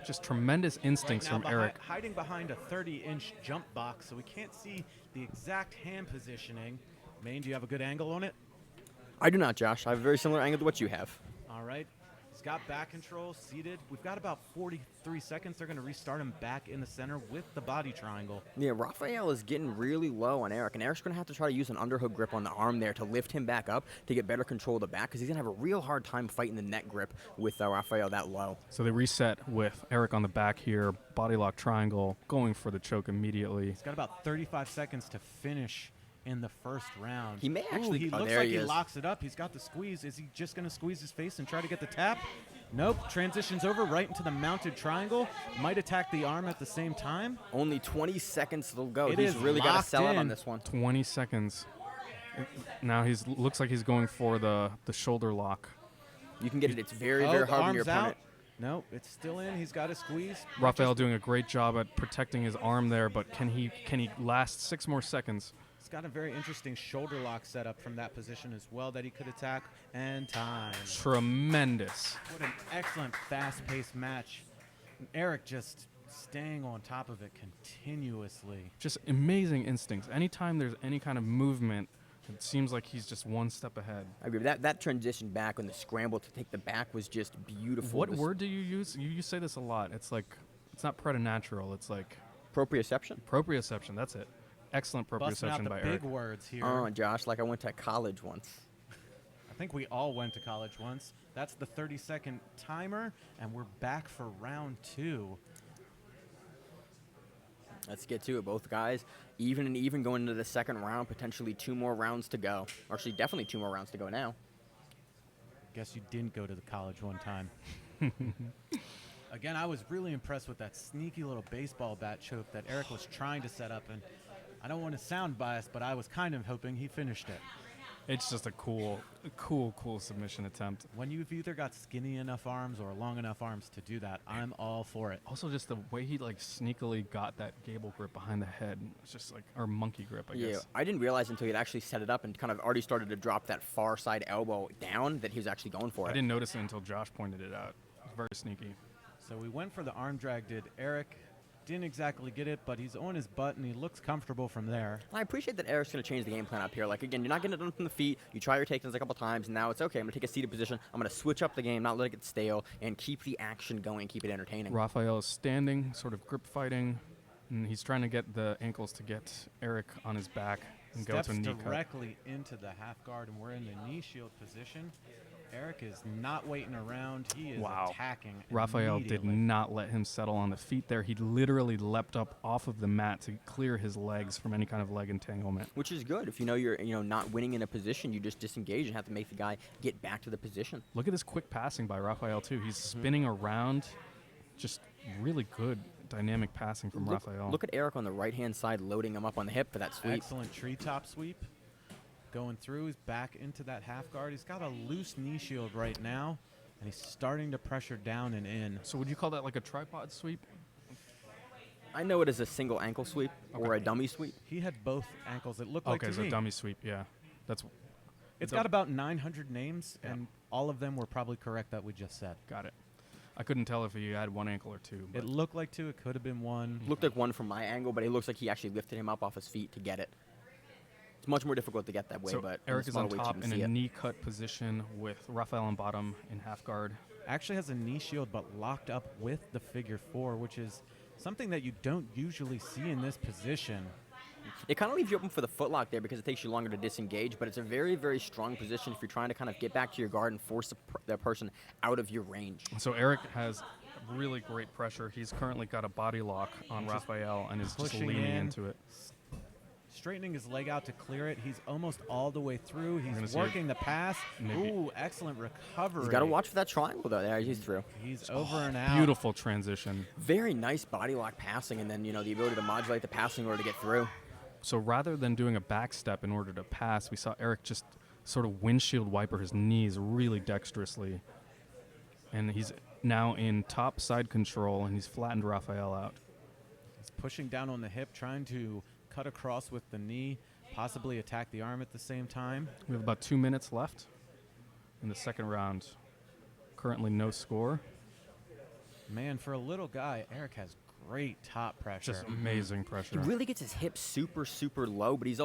Just tremendous instincts Now from Eric. hiding behind a 30-inch jump box, so we can't see the exact hand positioning. Maine, do you have a good angle on it? I do not, Josh. I have a very similar angle to what you have. All right. He's got back control, seated. We've got about 43 seconds. They're going to restart him back in the center with the body triangle. Yeah, Rafael is getting really low on Eric, and Eric's going to have to try to use an underhook grip on the arm there to lift him back up to get better control of the back, because he's going to have a real hard time fighting the neck grip with Rafael that low. So they reset with Eric on the back here, body lock triangle, going for the choke immediately. He's got about 35 seconds to finish in the first round. He may Ooh, actually- he oh, looks there like he he is. locks it up. He's got the squeeze. Is he just going to squeeze his face and try to get the tap? Nope. Transitions over right into the mounted triangle. Might attack the arm at the same time. Only 20 seconds to go. It He's is really got to locked sell out on in. this one. 20 seconds. Now looks like he's going for the shoulder lock. You can get it. It's very, Oh, very the hard on your arm's out. opponent. No, it's still in. He's got a squeeze. Rafael doing a great job at protecting his arm there, but can he last 6 more seconds? He's got a very interesting shoulder lock set up from that position as well that he could attack. And time. Tremendous. What an excellent fast-paced match. And Eric just staying on top of it continuously. Just amazing instincts. Anytime there's any kind of movement, it seems like he's just one step ahead. I agree. That transition back and the scramble to take the back was just beautiful. What It was word do you use? You say this a lot. It's like, it's not preternatural. It's like Proprioception? proprioception. That's it. Excellent Busting out proprioception the by big Eric. words here. Oh, Josh, like I went to college once. I think we all went to college once. That's the 30-second timer, and we're back for round 2. Let's get to it. Both guys, even and even going into the second round, potentially 2 more rounds to go. Or actually, definitely 2 more rounds to go now. Guess you didn't go to the college one time. Again, I was really impressed with that sneaky little baseball bat choke that Eric was trying to set up, and I don't want to sound biased, but I was kind of hoping he finished it. It's just a cool submission attempt. When you've either got skinny enough arms or long enough arms to do that, I'm all for it. Also, just the way he like sneakily got that gable grip behind the head. It's just like, or monkey grip, I Yeah, guess. I didn't realize until he'd actually set it up and kind of already started to drop that far side elbow down that he was actually going for I it. didn't notice it until Josh pointed it out. It was very sneaky. So we went for the arm drag, did Eric. Didn't exactly get it, but he's on his butt, and he looks comfortable from there. I appreciate that Eric's going to change the game plan up here. Like, again, you're not getting it done from the feet. You try your takedowns a couple times, and now it's okay. I'm going to take a seated position. I'm going to switch up the game, not let it get stale, and keep the action going, keep it entertaining. Raphael is standing, sort of grip fighting, and he's trying to get the ankles to get Eric on his back and go Steps to a knee cut. directly into the half guard, and we're in the knee shield position. Eric is not waiting around. He is attacking. Raphael did immediately. not let him settle on the feet there. He literally leapt up off of the mat to clear his legs from any kind of leg entanglement. Which is good. If you know you're not winning in a position, you just disengage and have to make the guy get back to the position. Look at this quick passing by Raphael, too. He's spinning around. Just really good dynamic passing from Raphael. Look at Eric on the right-hand side loading him up on the hip for that sweep. Excellent treetop sweep. Going through, he's back into that half guard. He's got a loose knee shield right now, and he's starting to pressure down and in. So would you call that like a tripod sweep? I know it as a single ankle sweep or a dummy sweep. He had both ankles. It looked like Okay, to so me. dummy sweep, yeah. That's It's got about 900 names, Yeah. and all of them were probably correct that we just said. got it. I couldn't tell if he had one ankle or two. But It looked like two. It could have been one. Looked like one from my angle, but it looks like he actually lifted him up off his feet to get it. It's much more difficult to get that way, so but Eric is on top in a it. knee cut position with Raphael on bottom in half guard. Actually has a knee shield, but locked up with the figure four, which is something that you don't usually see in this position. It kind of leaves you open for the footlock there because it takes you longer to disengage, but it's a very, very strong position if you're trying to kind of get back to your guard and force the person out of your range. So Eric has really great pressure. He's currently got a body lock on Just Raphael and is just pushing leaning in. into it. Straightening his leg out to clear it. He's almost all the way through. gonna He's see working the pass. Maybe. Ooh, excellent recovery. He's got to watch for that triangle, though. There, he's through. He's over and out. Beautiful transition. Very nice body lock passing, and then, the ability to modulate the passing in order to get through. So rather than doing a back step in order to pass, we saw Eric just sort of windshield wiper his knees really dexterously. And he's now in top side control, and he's flattened Raphael out. He's pushing down on the hip, trying to cut across with the knee, possibly attack the arm at the same time. We have about 2 minutes left in the second round. Currently no score. Man, for a little guy, Eric has great top pressure. Just amazing He pressure. really gets his hips super, super low, but he's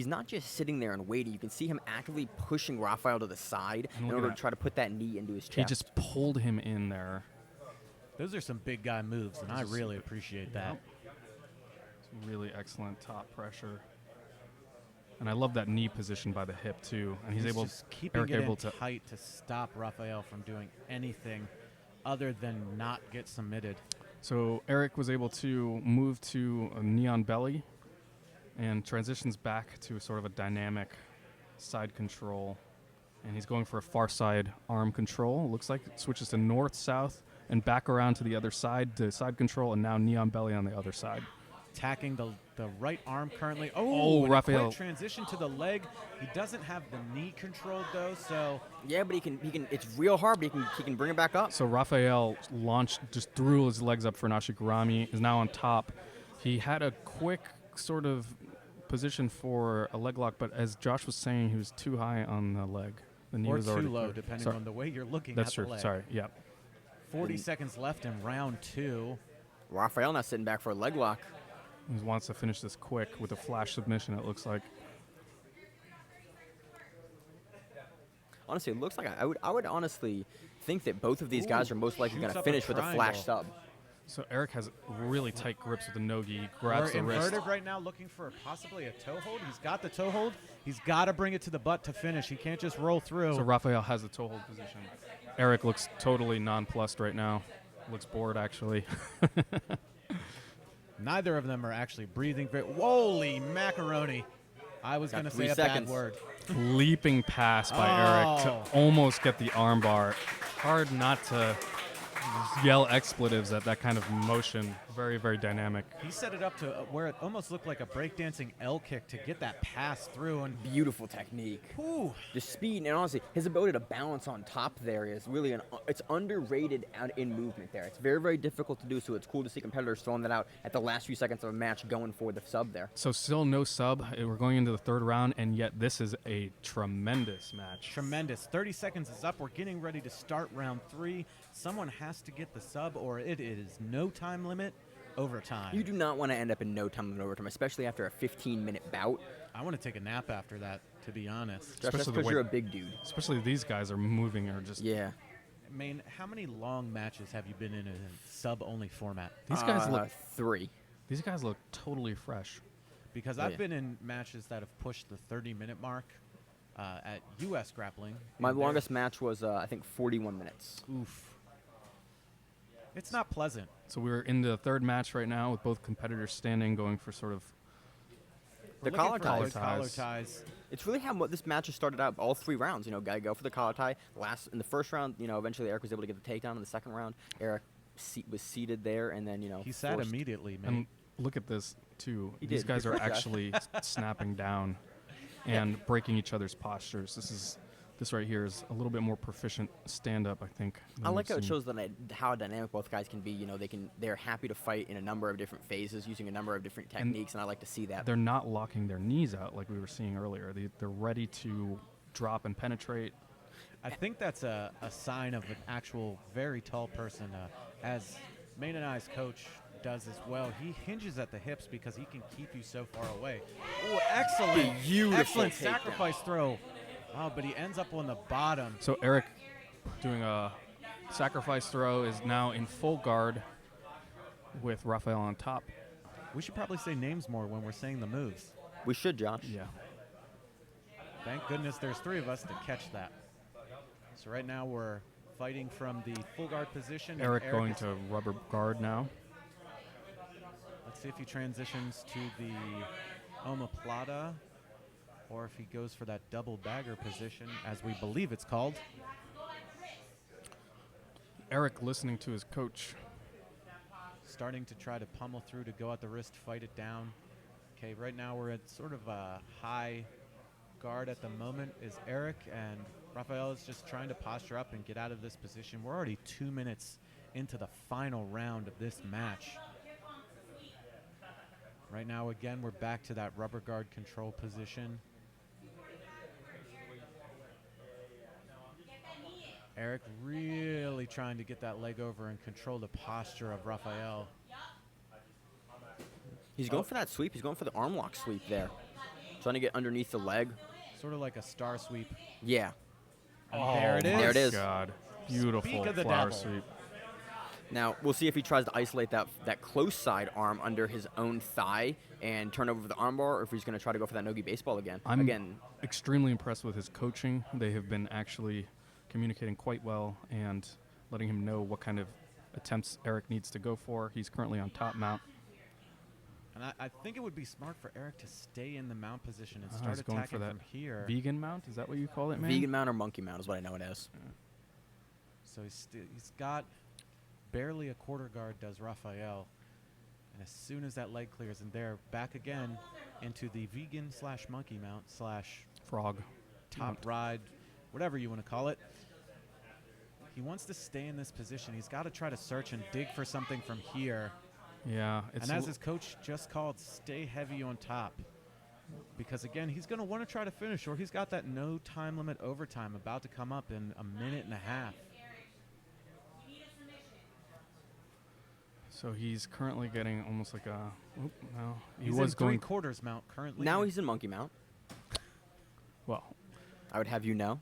not just sitting there and waiting. You can see him actively pushing Raphael to the side And in look at order that. to try to put that knee into his chest. He just pulled him in there. Those are some big guy moves, and I really appreciate that. It's really excellent top pressure. And I love that knee position by the hip too. And he's able, just keeping Eric it able in to tight to stop Raphael from doing anything other than not get submitted. So Eric was able to move to a knee on belly and transitions back to sort of a dynamic side control. And he's going for a far side arm control. Looks like it switches to north, south, and back around to the other side to side control, and now knee on belly on the other side. Attacking the right arm currently. Oh, and a Raphael. quick transition to the leg. He doesn't have the knee controlled though, so Yeah, but he can. It's real hard, but he can bring it back up. So Raphael just threw his legs up for an Ashigarami, is now on top. He had a quick sort of position for a leg lock, but as Josh was saying, he was too high on the leg. The knee or was too already low, cleared. depending Sorry. on the way you're looking That's at true. the leg. Sorry. Yeah. 40 seconds left in round 2. Raphael not sitting back for a leg lock. He wants to finish this quick with a flash submission, it looks like. Honestly, it looks like I would honestly think that both of these guys are most likely going shoots to up a finish with a flash triangle. sub. So Eric has really tight grips with the no-gi, grabs We're the wrist. inverted right now, looking for possibly a toe hold. He's got the toe hold. He's got to bring it to the butt to finish. He can't just roll through. So Raphael has the toe hold position. Eric looks totally nonplussed right now. Looks bored, actually. Neither of them are actually breathing. Holy macaroni. I was Got going to 3 say a seconds. bad word. Leaping pass by Eric Oh. to almost get the armbar. Hard not to yell expletives at that kind of motion. Very, very dynamic. He set it up to where it almost looked like a breakdancing L kick to get that pass through. And Beautiful technique. whew, The speed and honestly, his ability to balance on top there is really it's underrated out in movement there. It's very, very difficult to do, so it's cool to see competitors throwing that out at the last few seconds of a match going for the sub there. So still no sub. We're going into the third round, and yet this is a tremendous match. tremendous. 30 seconds is up. We're getting ready to start round 3. Someone has to get the sub, or it is no time limit, overtime. You do not want to end up in no time limit overtime, especially after a 15-minute bout. I want to take a nap after that, to be honest. Just Especially the because way- you're a big dude. Especially these guys are moving or just. Yeah. I mean, how many long matches have you been in a sub-only format? These guys look. 3. These guys look totally fresh. Because Oh, I've yeah. been in matches that have pushed the 30-minute mark at U.S. grappling. My and they're- longest match was, I think, 41 minutes. Oof. It's not pleasant. So we're in the third match right now with both competitors standing, going for sort of. The We're collar looking for collar those collar ties. ties. It's really how this match has started out. All 3 rounds, gotta go for the collar tie. In the first round, eventually Eric was able to get the takedown. In the second round, Eric was seated there, and then He sat forced- immediately, man. And look at this too. He These did. guys Good are for Josh. actually snapping down and breaking each other's postures. This right here is a little bit more proficient stand-up, I think. I than like how we've it seen. shows how dynamic both guys can be. They're happy to fight in a number of different phases, using a number of different techniques, and I like to see that. They're not locking their knees out like we were seeing earlier. They're ready to drop and penetrate. I think that's a sign of an actual very tall person. As Main and I's coach does as well, he hinges at the hips because he can keep you so far away. Oh, excellent. Beautiful Excellent takedown. sacrifice throw. Oh, but he ends up on the bottom. So Eric doing a sacrifice throw is now in full guard with Rafael on top. We should probably say names more when we're saying the moves. We should, Josh. Yeah. Thank goodness there's 3 of us to catch that. So right now we're fighting from the full guard position. and Eric going is- to rubber guard now. Let's see if he transitions to the omoplata or if he goes for that double dagger position, as we believe it's called. Eric listening to his coach. Starting to try to pummel through to go at the wrist, fight it down. Okay, right now we're at sort of a high guard at the moment is Eric, and Rafael is just trying to posture up and get out of this position. We're already 2 minutes into the final round of this match. Right now, again, we're back to that rubber guard control position. Eric really trying to get that leg over and control the posture of Rafael. He's going for that sweep. He's going for the arm lock sweep there. Trying to get underneath the leg. Sort of like a star sweep. Yeah. And there it is. There it is. God. Beautiful Speak of the flower devil. sweep. Now, we'll see if he tries to isolate that close side arm under his own thigh and turn over the armbar, or if he's going to try to go for that nogi baseball again. I'm Again, extremely impressed with his coaching. They have been actually communicating quite well and letting him know what kind of attempts Eric needs to go for. He's currently on top mount. And I think it would be smart for Eric to stay in the mount position and Ah, start he's going for attacking that from here. Vegan mount? Is that what you call it, man? vegan mount or monkey mount is what I know it as. So he's got barely a quarter guard, does Rafael. And as soon as that leg clears, and they're back again into the vegan / monkey mount / Frog. top mount. ride, whatever you want to call it. He wants to stay in this position. He's got to try to search and dig for something from here. Yeah. It's And as his coach just called, stay heavy on top. Because, again, he's going to want to try to finish, or he's got that no time limit overtime about to come up in a minute and a half. so he's currently getting almost like a. Oop, no. He He's was in going. 3/4 mount currently. Now he's in monkey mount. Well, I would have you know.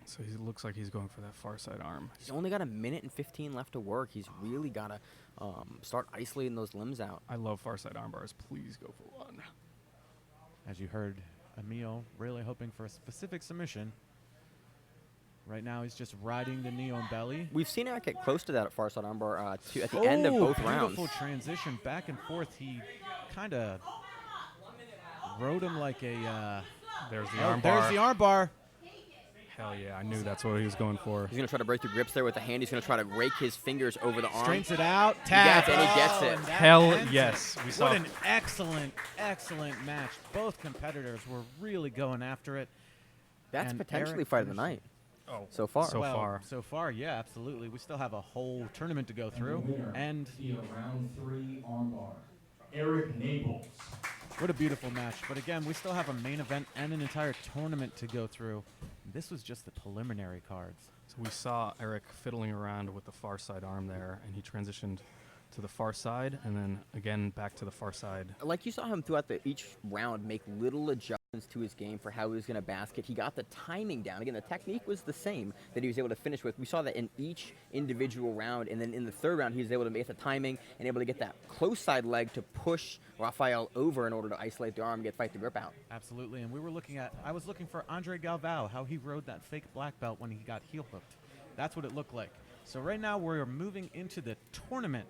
so he looks like he's going for that far side arm. He's only got a minute and 15 left to work. He's really got to start isolating those limbs out. I love far side arm bars. Please go for one. As you heard, Emil really hoping for a specific submission. Right now, he's just riding the knee on belly. We've seen Eric get close to that at far side armbar at the end of both rounds. Beautiful transition back and forth. He kind of rode him like a. There's the Oh, arm there's bar. the arm bar. Hell yeah, I knew that's what he was going for. He's going to try to break through grips there with the hand. He's going to try to rake his fingers over the arm. Straightens it out. He Tap. gets it, and he gets it. And that Hell ends yes. it. We saw What an excellent, excellent match. Both competitors were really going after it. That's And potentially Eric fight of the finished night so far. So Well, far. So far, yeah, absolutely. We still have a whole tournament to go And through. the winner And via round 3 armbar, Eric Naples. what a beautiful match. But again, we still have a main event and an entire tournament to go through. This was just the preliminary cards. So we saw Eric fiddling around with the far side arm there, and he transitioned to the far side, and then again back to the far side. Like you saw him throughout each round make little adjustments to his game for how he was going to basket. He got the timing down. Again, the technique was the same that he was able to finish with. We saw that in each individual round, and then in the third round, he was able to make the timing and able to get that close side leg to push Rafael over in order to isolate the arm and fight the grip out. Absolutely. And we were looking at, I was looking for Andre Galvao, how he rode that fake black belt when he got heel hooked. That's what it looked like. So right now we're moving into the tournament.